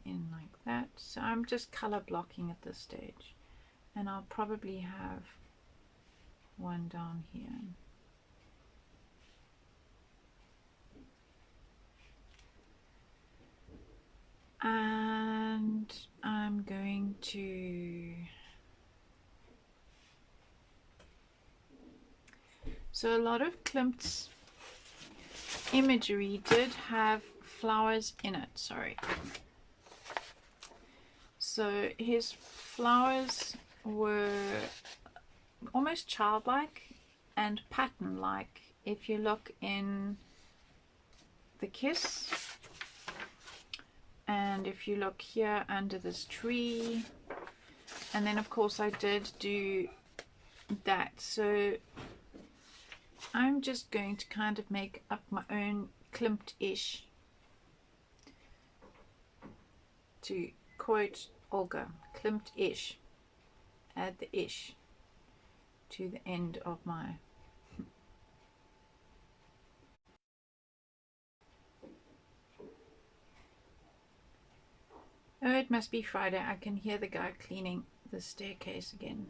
them in like that. So I'm just color blocking at this stage, and I'll probably have one down here. And I'm going to, so a lot of Klimt's imagery did have flowers in it, sorry. So his flowers were almost childlike and pattern-like. If you look in the Kiss, and if you look here under this tree, and then of course I did do that. So I'm just going to kind of make up my own Klimt-ish, to quote Olga, Klimt-ish, add the ish to the end of my oh, it must be Friday. I can hear the guy cleaning the staircase again.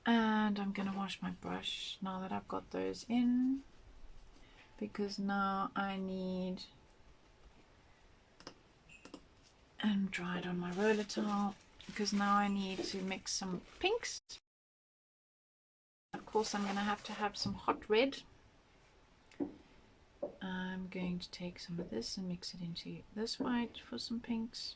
And I'm gonna wash my brush now that I've got those in, because now I need, and dry it on my roller towel, because now I need to mix some pinks. Of course I'm gonna have to have some hot red. I'm going to take some of this and mix it into this white for some pinks.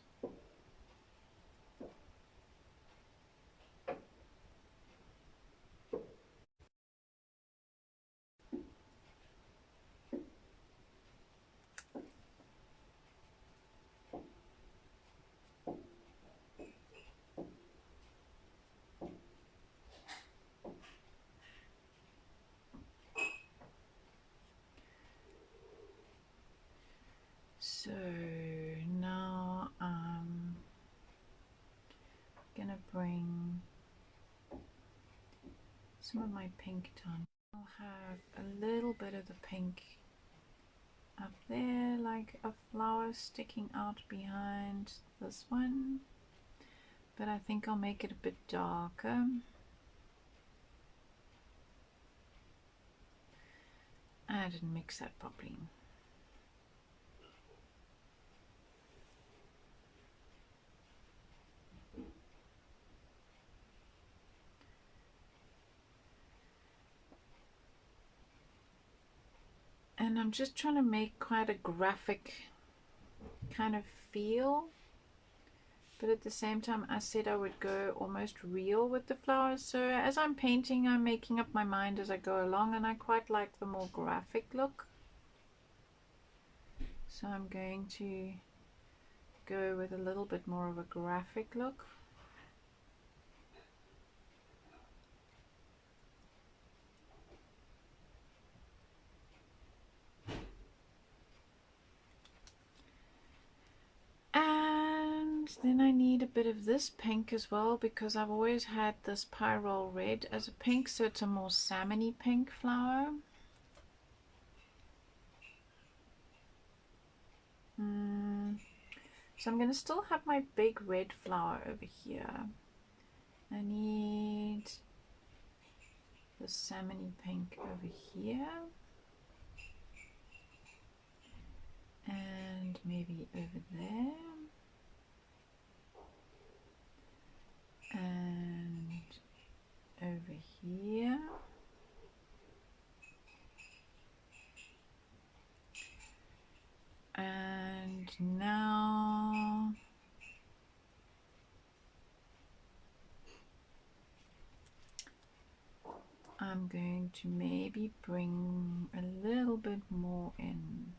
So now I'm gonna bring some of my pink down. I'll have a little bit of the pink up there, like a flower sticking out behind this one, but I think I'll make it a bit darker. I didn't mix that properly. And I'm just trying to make quite a graphic kind of feel, but at the same time I said I would go almost real with the flowers. So as I'm painting, I'm making up my mind as I go along, and I quite like the more graphic look. So I'm going to go with a little bit more of a graphic look. And then I need a bit of this pink as well, because I've always had this pyrrole red as a pink, so it's a more salmony pink flower. So I'm going to still have my big red flower over here. I need the salmony pink over here, and maybe over there, and over here, and now I'm going to maybe bring a little bit more in.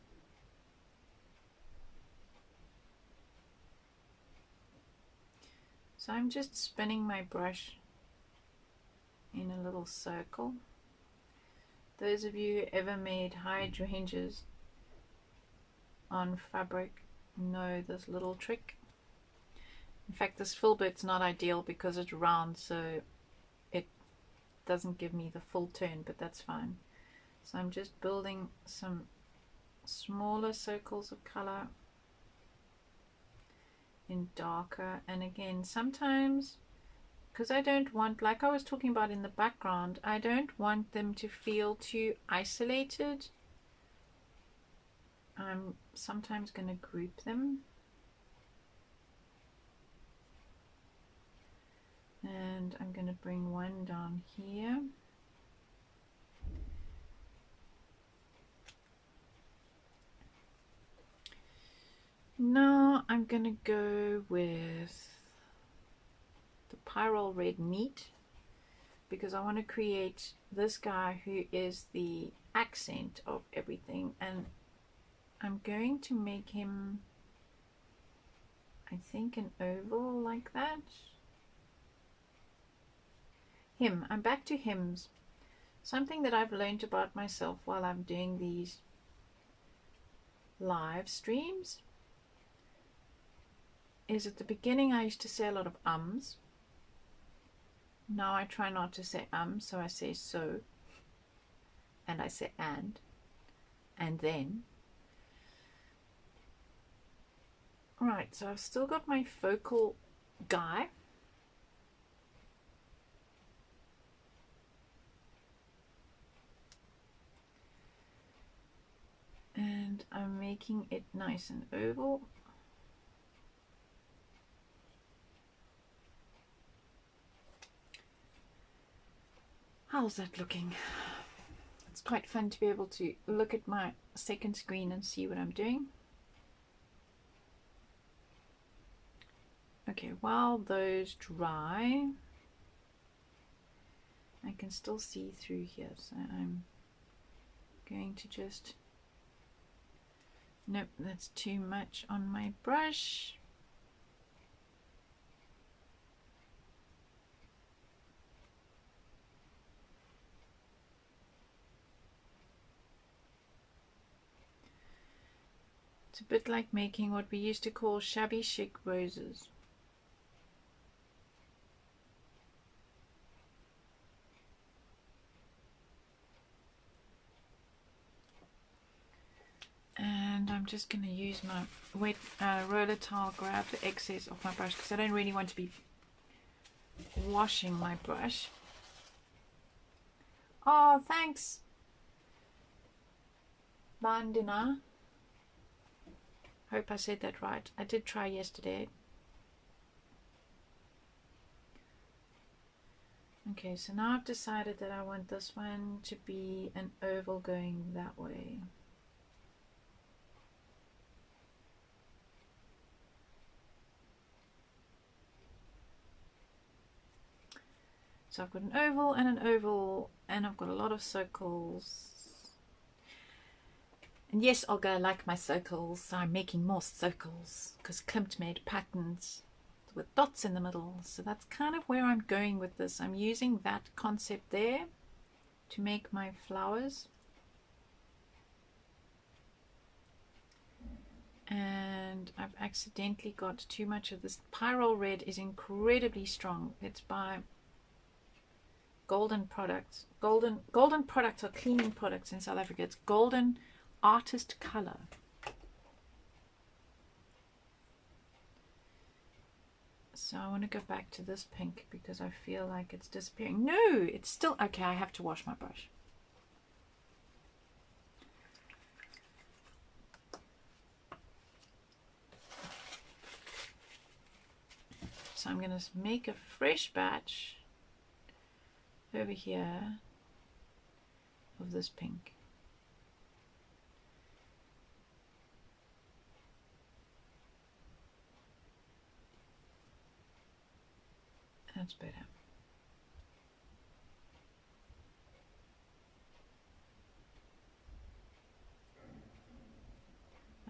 So I'm just spinning my brush in a little circle. Those of you who ever made hydrangeas on fabric know this little trick. In fact, this filbert's not ideal because it's round, so it doesn't give me the full turn, but that's fine. So I'm just building some smaller circles of color in darker, and again sometimes, because I don't want, like I was talking about in the background, I don't want them to feel too isolated. I'm sometimes going to group them, and I'm going to bring one down here. Now I'm going to go with the pyrrole red meat, because I want to create this guy who is the accent of everything, and I'm going to make him, I think, an oval like that. I'm back to hymns. Something that I've learned about myself while I'm doing these live streams is at the beginning I used to say a lot of ums. Now I try not to say so I say so, and I say and then. Right, so I've still got my focal guy. And I'm making it nice and oval. How's that looking? It's quite fun to be able to look at my second screen and see what I'm doing. Okay, while those dry, I can still see through here, so I'm going to just, nope, that's too much on my brush. It's a bit like making what we used to call shabby chic roses. And I'm just going to use my wet roller towel, grab the excess off my brush, because I don't really want to be washing my brush. Oh, thanks, Bandina. Hope I said that right. I did try yesterday. Okay, so now I've decided that I want this one to be an oval going that way. So I've got an oval and an oval, and I've got a lot of circles. And yes, Olga, I like my circles, so I'm making more circles because Klimt made patterns with dots in the middle. So that's kind of where I'm going with this. I'm using that concept there to make my flowers. And I've accidentally got too much of this. Pyrrole red is incredibly strong. It's by Golden Products. Golden Products are cleaning products in South Africa. It's Golden Artist Color. So I want to go back to this pink because I feel like it's disappearing. No, it's still okay. I have to wash my brush. So I'm going to make a fresh batch over here of this pink. That's better.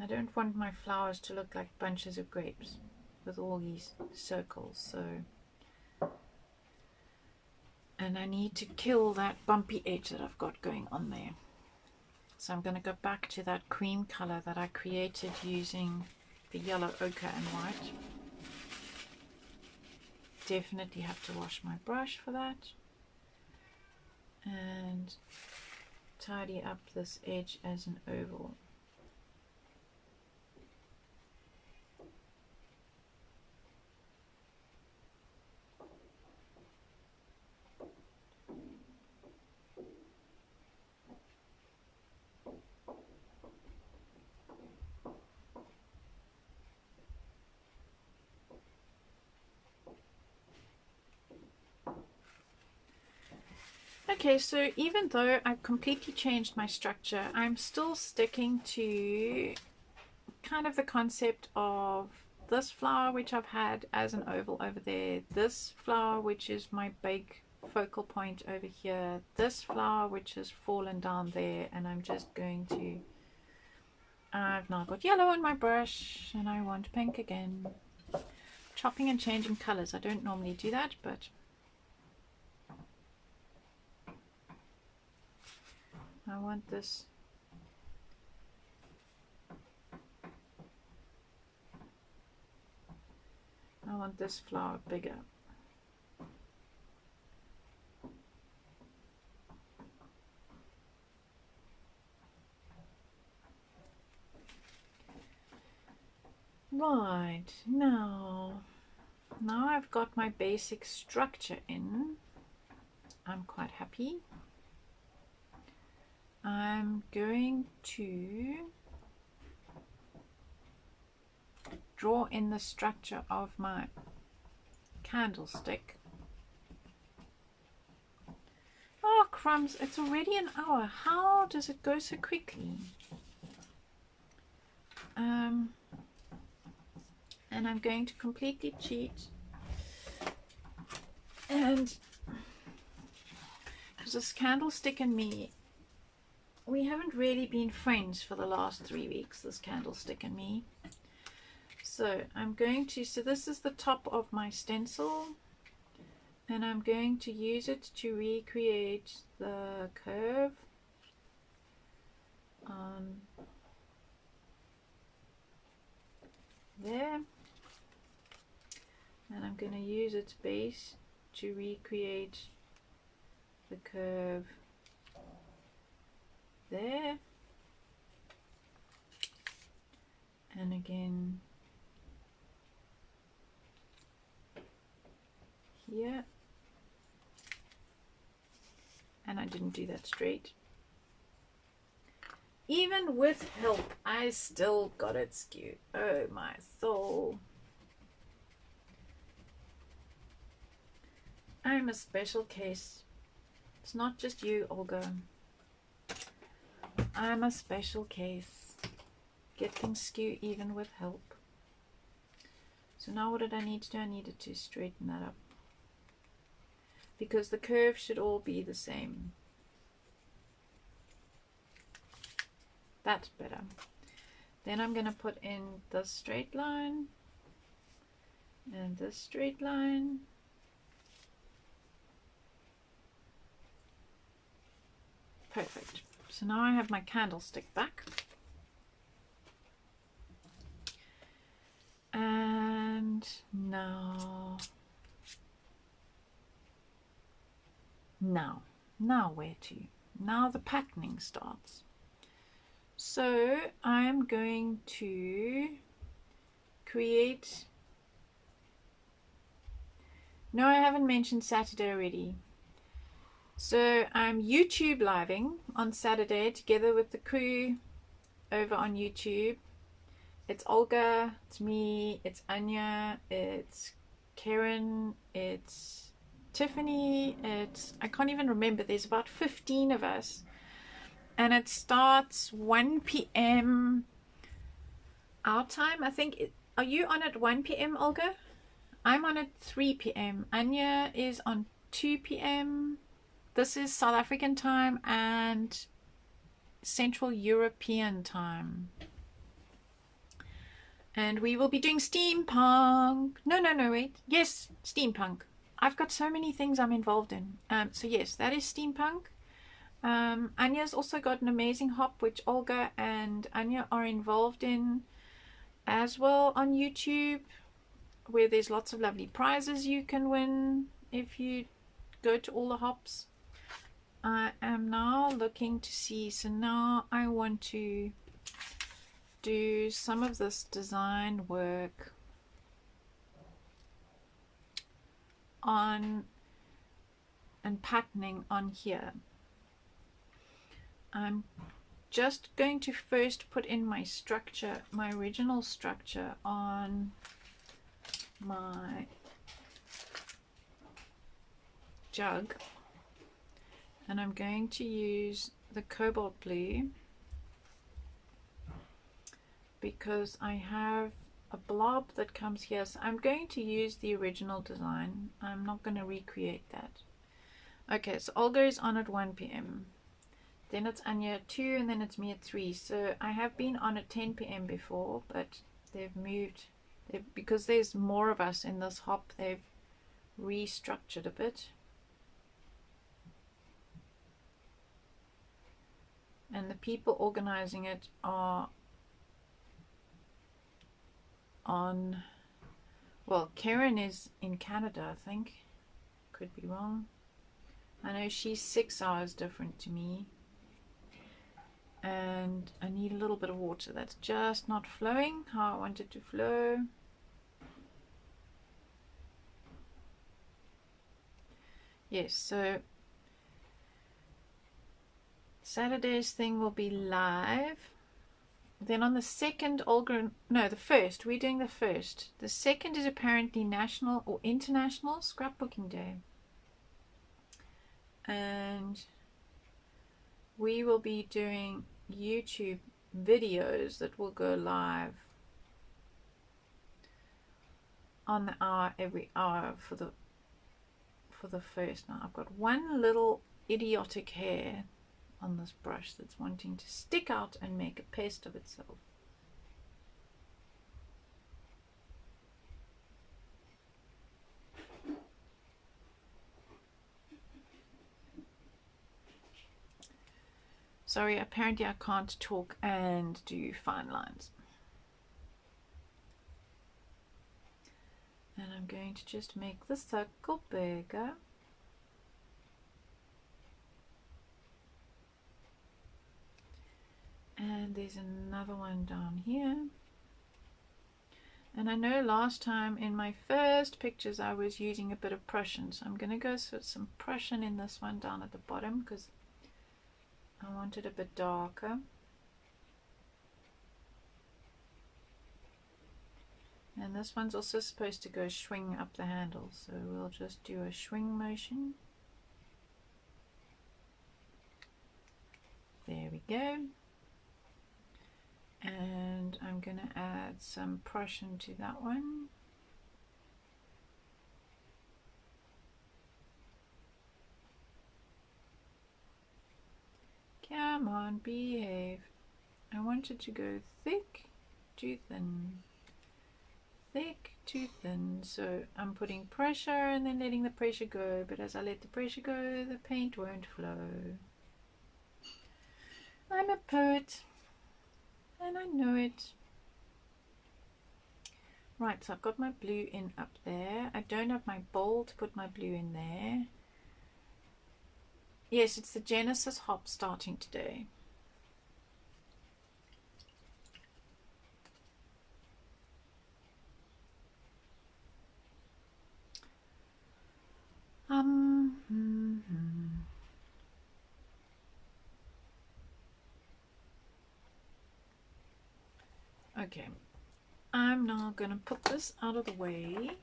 I don't want my flowers to look like bunches of grapes with all these circles, so, and I need to kill that bumpy edge that I've got going on there. So I'm going to go back to that cream color that I created using the yellow, ochre and white. Definitely have to wash my brush for that. And tidy up this edge as an oval. Okay, so even though I've completely changed my structure, I'm still sticking to kind of the concept of this flower, which I've had as an oval over there, this flower, which is my big focal point over here, this flower, which has fallen down there, and I'm just going to, I've now got yellow on my brush, and I want pink again. Chopping and changing colors. I don't normally do that, but I want this. I want this flower bigger. Right, now I've got my basic structure in. I'm quite happy. I'm going to draw in the structure of my candlestick. Oh crumbs, it's already an hour. How does it go so quickly? And I'm going to completely cheat, and because this candlestick and me, we haven't really been friends for the last 3 weeks, this candlestick and me. So I'm going to, so this is the top of my stencil, and I'm going to use it to recreate the curve on there, and I'm going to use its base to recreate the curve there, and again here, and I didn't do that straight. Even with help, I still got it skewed. Oh my soul. I'm a special case. It's not just you, Olga. I'm a special case. Get things skew even with help. So now what did I need to do? I needed to straighten that up, because the curve should all be the same. That's better. Then I'm going to put in this straight line and this straight line. Perfect. So now I have my candlestick back. And now where to? Now the patterning starts. So I'm going to create, no, I haven't mentioned Saturday already. So I'm YouTube living on Saturday together with the crew over on YouTube. It's Olga, it's me, it's Anya, it's Karen, it's Tiffany, it's, I can't even remember, there's about 15 of us. And it starts 1 p.m. our time, I think. Are you on at 1 p.m, Olga? I'm on at 3 p.m. Anya is on 2 p.m. This is South African time and Central European time. And we will be doing steampunk. No, wait. Yes, steampunk. I've got so many things I'm involved in. So yes, that is steampunk. Anya's also got an amazing hop, which Olga and Anya are involved in as well on YouTube, where there's lots of lovely prizes you can win if you go to all the hops. I am now looking to see, so now I want to do some of this design work on and patterning on here. I'm just going to first put in my structure, my original structure on my jug, and I'm going to use the cobalt blue because I have a blob that comes here, so I'm going to use the original design. I'm not going to recreate that. Okay, so Olga is on at 1 p.m. Then it's Anya at 2, and then it's me at 3. So I have been on at 10 p.m. before, but they've moved. Because there's more of us in this hop, they've restructured a bit. And the people organizing it are on, well, Karen is in Canada, I think. Could be wrong. I know she's 6 hours different to me. And I need a little bit of water. That's just not flowing how I want it to flow. Yes, so Saturday's thing will be live. Then on the second, Olga, no, the first, we're doing the first. The second is apparently National or International Scrapbooking Day. And we will be doing YouTube videos that will go live on the hour, every hour for the first. Now I've got one little idiotic hair on this brush that's wanting to stick out and make a pest of itself. Sorry, apparently I can't talk and do fine lines. And I'm going to just make the circle bigger. And there's another one down here. And I know last time in my first pictures I was using a bit of Prussian, so I'm going to go with some Prussian in this one down at the bottom because I want it a bit darker. And this one's also supposed to go swing up the handle, so we'll just do a swing motion. There we go. And I'm going to add some Prussian to that one. Come on, behave. I want it to go thick to thin. Thick to thin. So I'm putting pressure and then letting the pressure go. But as I let the pressure go, the paint won't flow. I'm a poet. And I know it. Right, so I've got my blue in up there. I don't have my bowl to put my blue in there. Yes, it's the Genesis hop starting today. Okay, I'm now going to put this out of the way.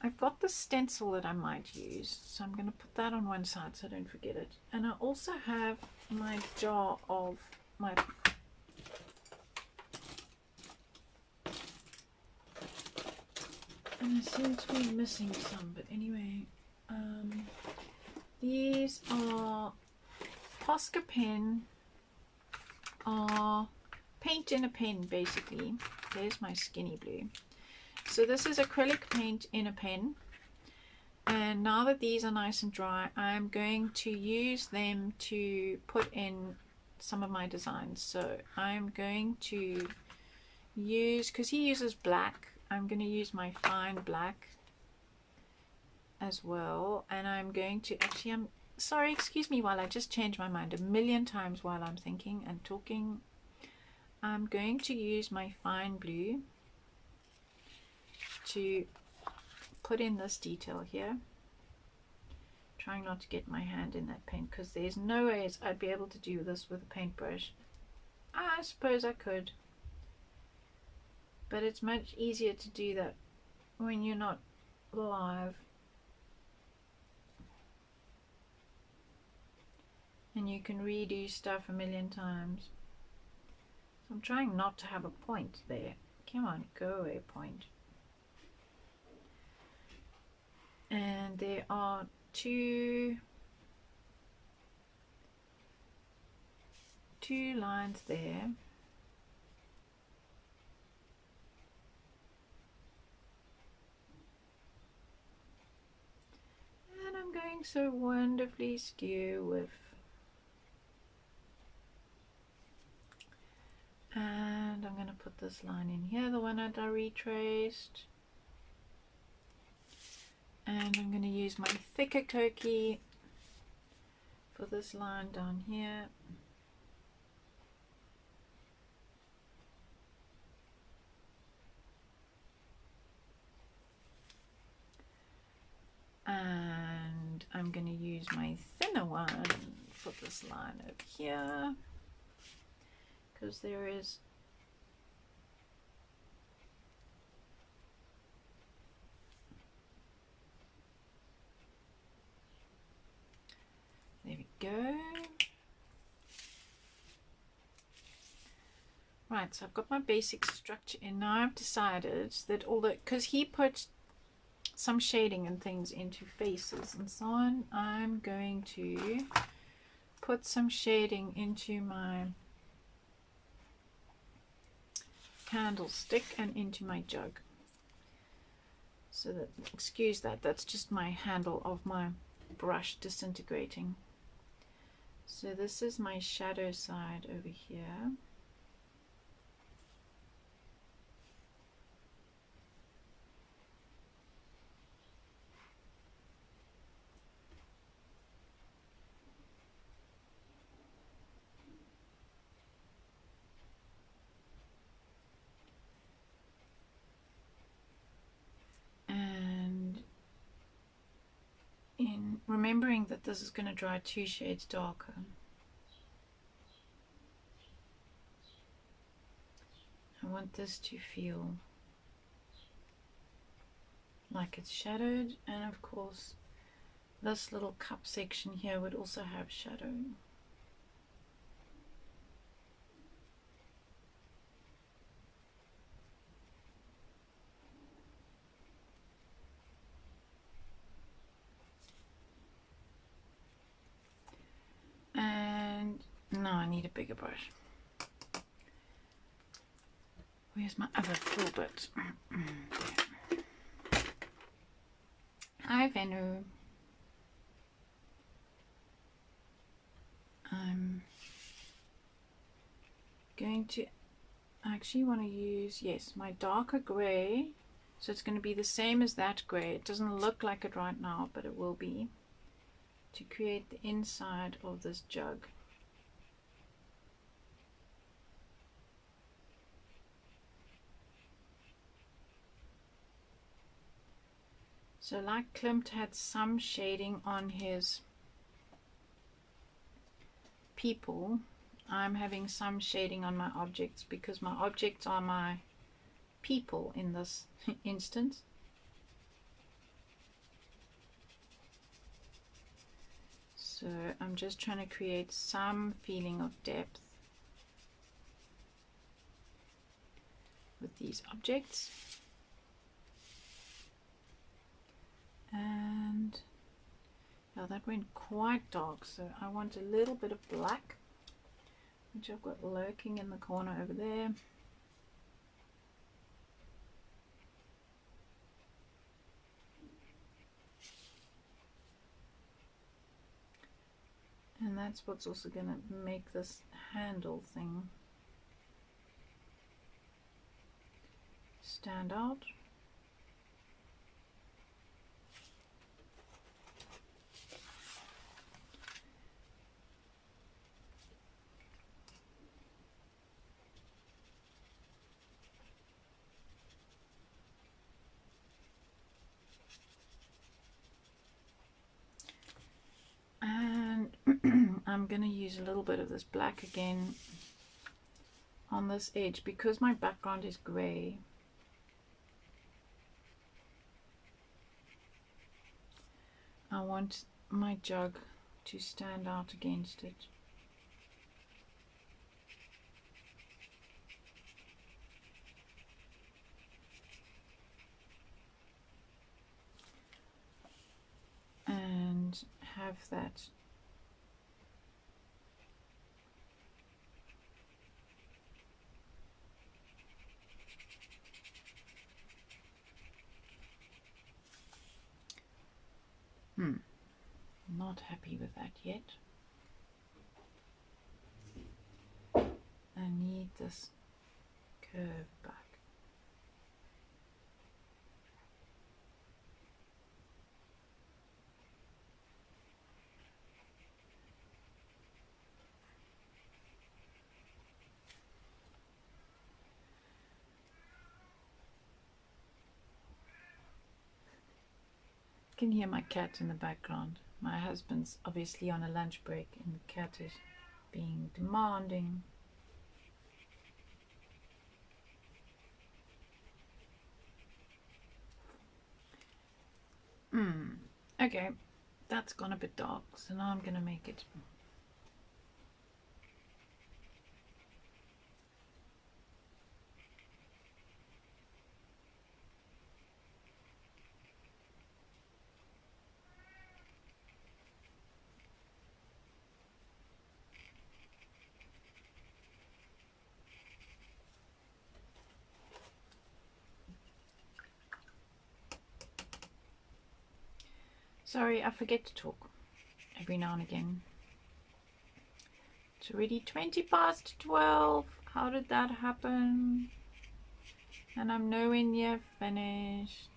I've got the stencil that I might use, so I'm going to put that on one side so I don't forget it. And I also have my jar of my and I seem to be missing some, but anyway, these are Posca pen, are paint in a pen basically. There's my skinny blue. So this is acrylic paint in a pen, and now that these are nice and dry, I'm going to use them to put in some of my designs. So I'm going to use, because he uses black, I'm going to use my fine black as well, and I'm going to actually, I'm sorry, excuse me while I just change my mind a million times while I'm thinking and talking. I'm going to use my fine blue to put in this detail here, trying not to get my hand in that paint, because there's no ways I'd be able to do this with a paintbrush. I suppose I could, but it's much easier to do that when you're not live and you can redo stuff a million times. So I'm trying not to have a point there. Come on, go away, point. And there are two lines there. And I'm going so wonderfully skew with, and I'm going to put this line in here, the one that I retraced. And I'm going to use my thicker Koki for this line down here. And I'm going to use my thinner one for this line over here, because there is there we go. Right, so I've got my basic structure in. Now I've decided that because he put some shading and things into faces and so on, I'm going to put some shading into my candlestick and into my jug. So that, excuse that, that's just my handle of my brush disintegrating. So this is my shadow side over here. Remembering that this is going to dry 2 shades darker. I want this to feel like it's shadowed, and of course this little cup section here would also have shadow. And now I need a bigger brush. Where's my other full bit? Hi Venu. I'm going to actually want to use, yes, my darker grey. So it's going to be the same as that grey. It doesn't look like it right now, but it will be, to create the inside of this jug. So like Klimt had some shading on his people, I'm having some shading on my objects, because my objects are my people in this instance. So I'm just trying to create some feeling of depth with these objects. And now that went quite dark, so I want a little bit of black, which I've got lurking in the corner over there. And that's what's also going to make this handle thing stand out. I'm going to use a little bit of this black again on this edge because my background is grey. I want my jug to stand out against it. And have that not happy with that yet. I need this curve back. You can hear my cat in the background. My husband's obviously on a lunch break and the cat is being demanding. Okay, that's gone a bit dark, so now I'm going to make it sorry, I forget to talk every now and again. It's already 20 past 12. How did that happen? And I'm nowhere near finished.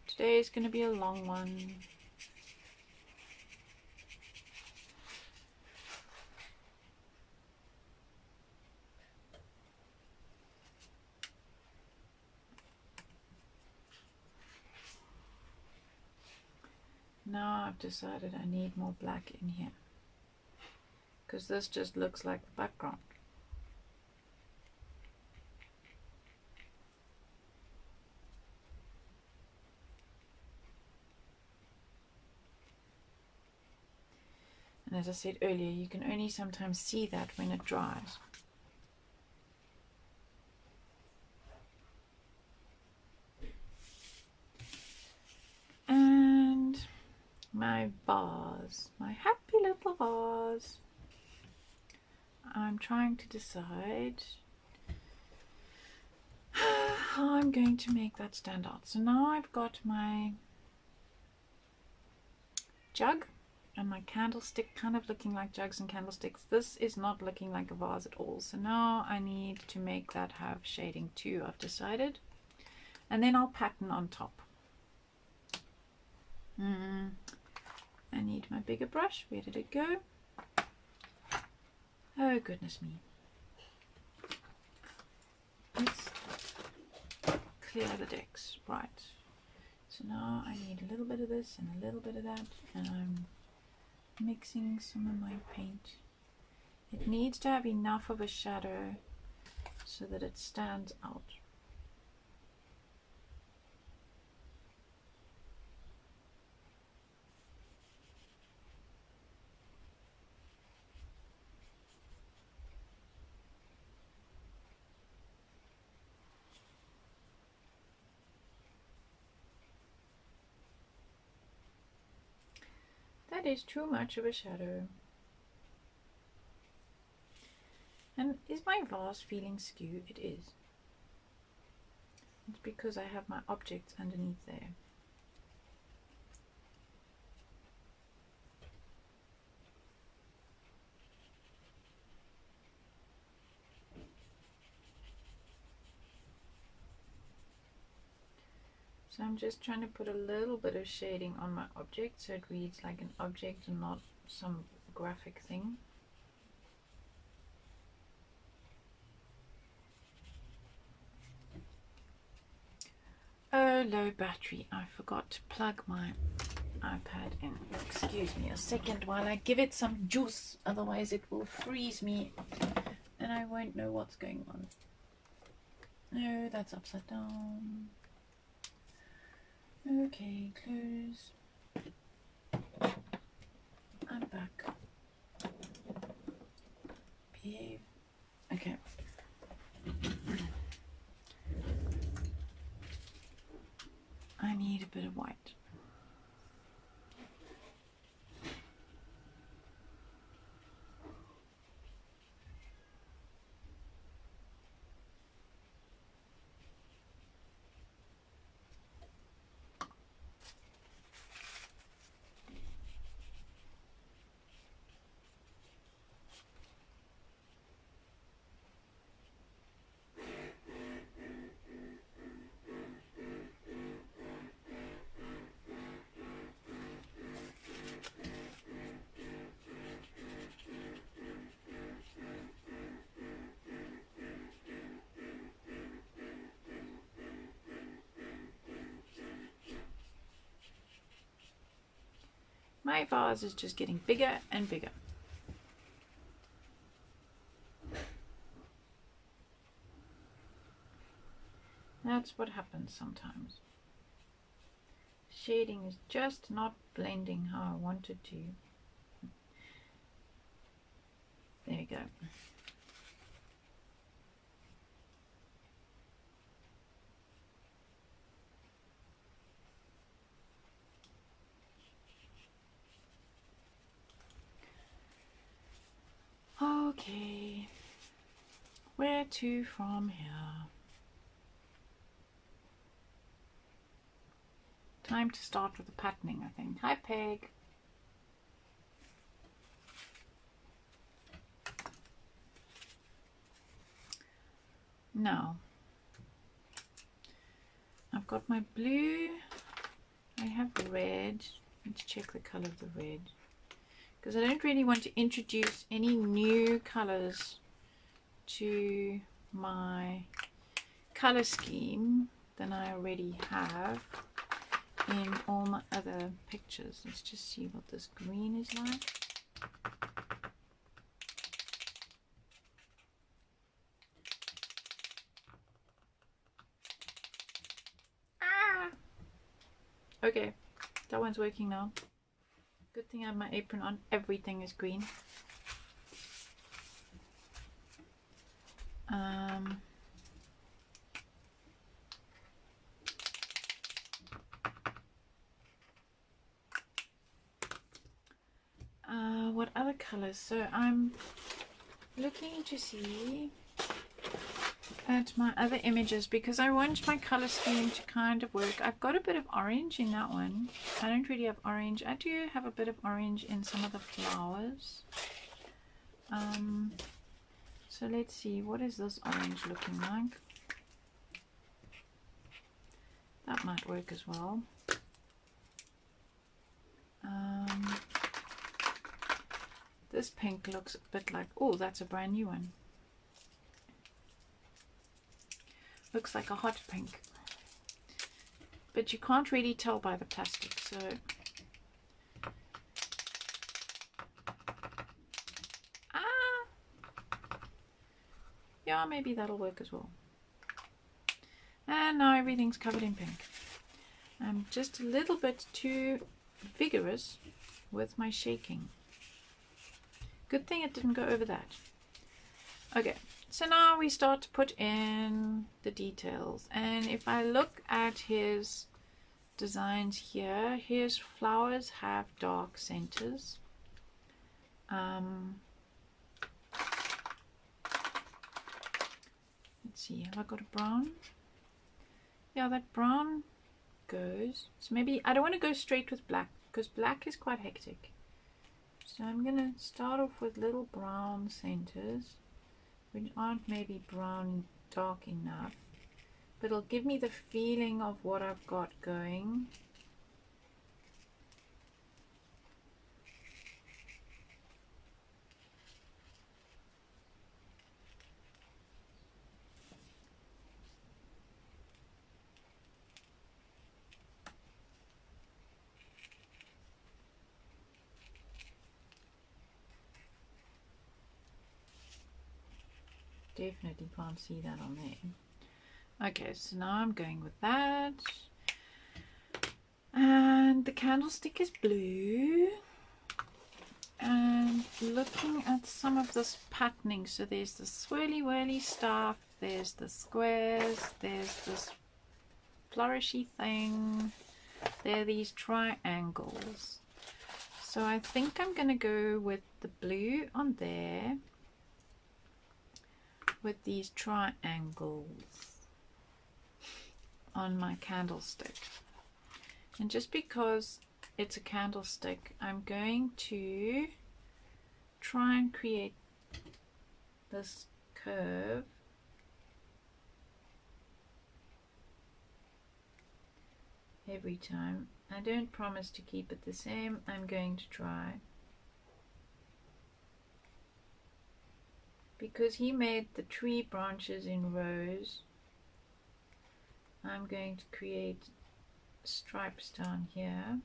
Today is going to be a long one. Now I've decided I need more black in here because this just looks like the background. And as I said earlier, you can only sometimes see that when it dries. And my vase, my happy little vase. I'm trying to decide how I'm going to make that stand out. So now I've got my jug and my candlestick kind of looking like jugs and candlesticks. This is not looking like a vase at all. So now I need to make that have shading too, I've decided. And then I'll pattern on top. I need my bigger brush. Where did it go? Oh, goodness me. Let's clear the decks. Right. So now I need a little bit of this and a little bit of that. And I'm mixing some of my paint. It needs to have enough of a shadow so that it stands out. That is too much of a shadow. And is my vase feeling skew? It is. It's because I have my objects underneath there. So I'm just trying to put a little bit of shading on my object so it reads like an object and not some graphic thing. Oh, low battery. I forgot to plug my iPad in. Excuse me a second while I give it some juice, otherwise it will freeze me and I won't know what's going on. No, that's upside down. Okay, close. I'm back. Behave. Okay. I need a bit of white. My vase is just getting bigger and bigger. That's what happens sometimes. Shading is just not blending how I want it to. There we go. Okay, where to from here? Time to start with the patterning, I think. Hi, Peg. Now, I've got my blue. I have red. Let's check the color of the red, because I don't really want to introduce any new colors to my color scheme than I already have in all my other pictures. Let's just see what this green is like. Ah! Okay, that one's working now. Good thing I have my apron on. Everything is green. What other colors? So I'm looking to see at my other images because I want my color scheme to kind of work. I've got a bit of orange in that one. I don't really have orange. I do have a bit of orange in some of the flowers. So let's see, what is this orange looking like? That might work as well. This pink looks a bit like, oh, that's a brand new one. Looks like a hot pink. But you can't really tell by the plastic, so. Yeah, maybe that'll work as well. And now everything's covered in pink. I'm just a little bit too vigorous with my shaking. Good thing it didn't go over that. Okay, so now we start to put in the details. And if I look at his designs here, his flowers have dark centers. Let's see, have I got a brown? Yeah, that brown goes. So maybe I don't want to go straight with black because black is quite hectic. So I'm going to start off with little brown centers, which aren't maybe brown dark enough, but it'll give me the feeling of what I've got going. Definitely can't see that on there. Okay, so now I'm going with that. And the candlestick is blue. And looking at some of this patterning, so there's the swirly whirly stuff, there's the squares, there's this flourishy thing, there are these triangles. So I think I'm going to go with the blue on there with these triangles on my candlestick. And just because it's a candlestick, I'm going to try and create this curve every time. I don't promise to keep it the same. I'm going to try. Because he made the tree branches in rows, I'm going to create stripes down here.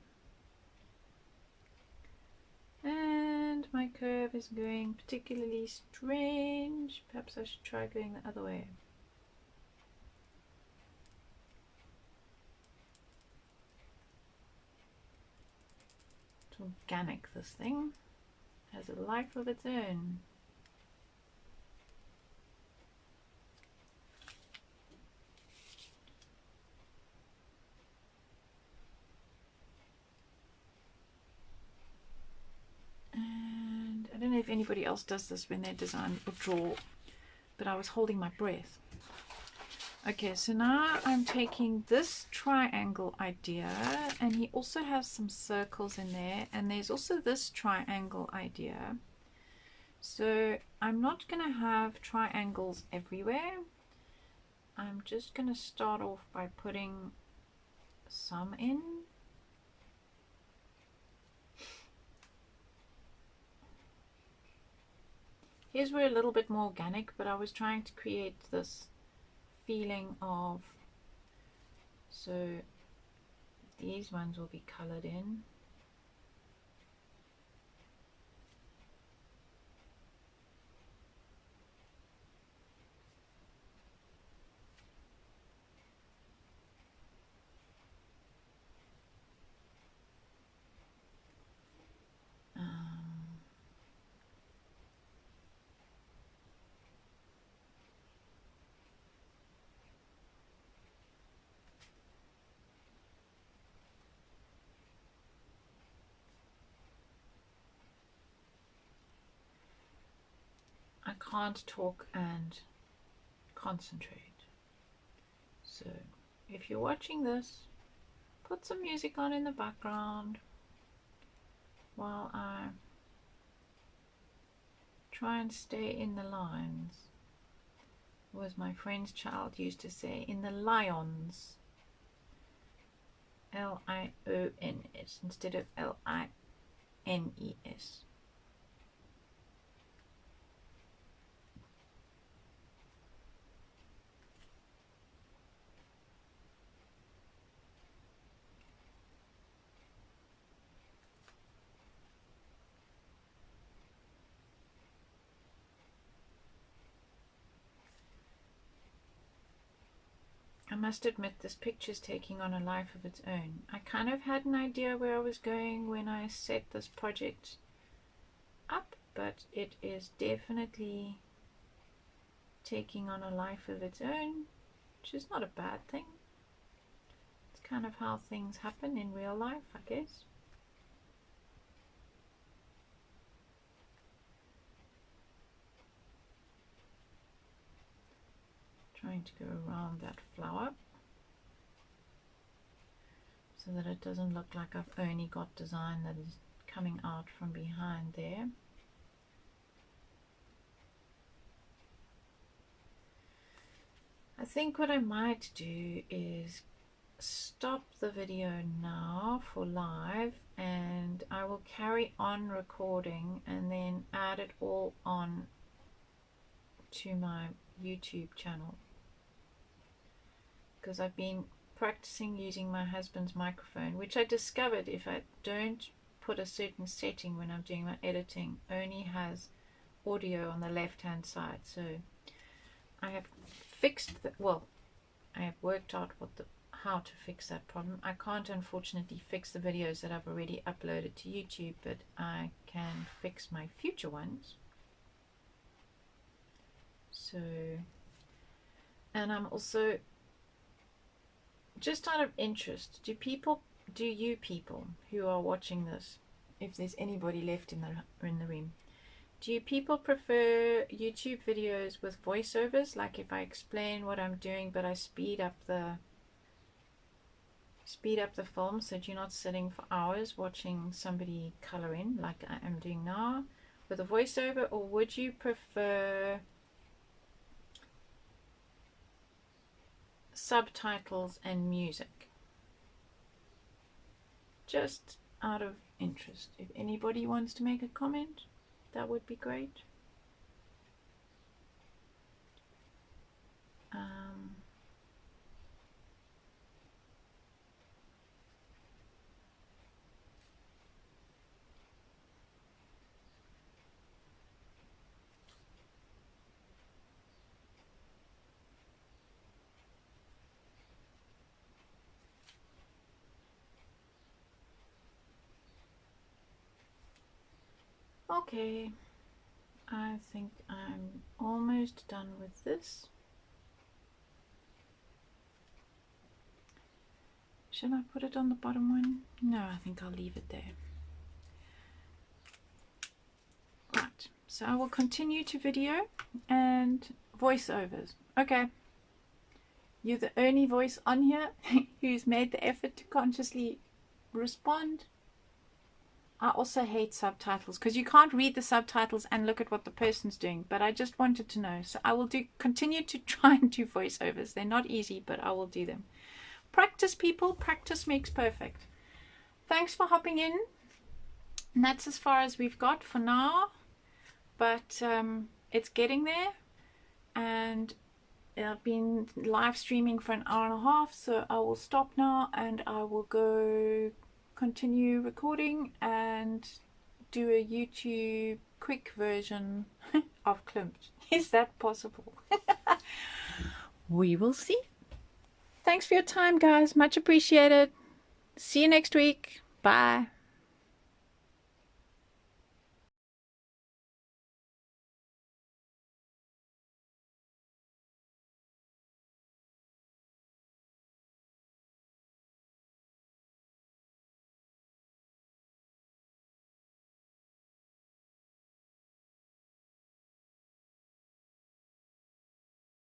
And my curve is going particularly strange. Perhaps I should try going the other way. It's organic, this thing. Has a life of its own. And I don't know if anybody else does this when they design or draw, but I was holding my breath. Okay, so now I'm taking this triangle idea, and he also has some circles in there, and there's also this triangle idea. So I'm not going to have triangles everywhere. I'm just going to start off by putting some in. His were a little bit more organic, but I was trying to create this feeling of, so these ones will be colored in. I can't talk and concentrate. So if you're watching this, put some music on in the background while I try and stay in the lines. Or as my friend's child used to say, in the lions. L-I-O-N-S instead of L-I-N-E-S. I must admit this picture's taking on a life of its own. I kind of had an idea where I was going when I set this project up, but it is definitely taking on a life of its own, which is not a bad thing. It's kind of how things happen in real life, I guess. Trying to go around that flower so that it doesn't look like I've only got design that is coming out from behind there. I think what I might do is stop the video now for live, and I will carry on recording and then add it all on to my YouTube channel, because I've been practicing using my husband's microphone, which I discovered if I don't put a certain setting when I'm doing my editing, only has audio on the left hand side. So I have fixed the, well, I have worked out how to fix that problem. I can't unfortunately fix the videos that I've already uploaded to YouTube, but I can fix my future ones. So, and I'm also, just out of interest, do you people who are watching this, if there's anybody left in the room, do you people prefer YouTube videos with voiceovers, like if I explain what I'm doing but I speed up the film so that you're not sitting for hours watching somebody color in like I am doing now with a voiceover, or would you prefer subtitles and music? Just out of interest, if anybody wants to make a comment, that would be great. Okay, I think I'm almost done with this. Should I put it on the bottom one? No, I think I'll leave it there. Right, so I will continue to video and voiceovers. Okay, you're the only voice on here who's made the effort to consciously respond. I also hate subtitles because you can't read the subtitles and look at what the person's doing, but I just wanted to know. So I will continue to try and do voiceovers. They're not easy, but I will do them. Practice, people. Practice makes perfect. Thanks for hopping in. And that's as far as we've got for now, but it's getting there, and I've been live streaming for an hour and a half, so I will stop now and I will go continue recording and do a YouTube quick version of Klimt. Is that possible? We will see. Thanks for your time, guys. Much appreciated. See you next week. Bye.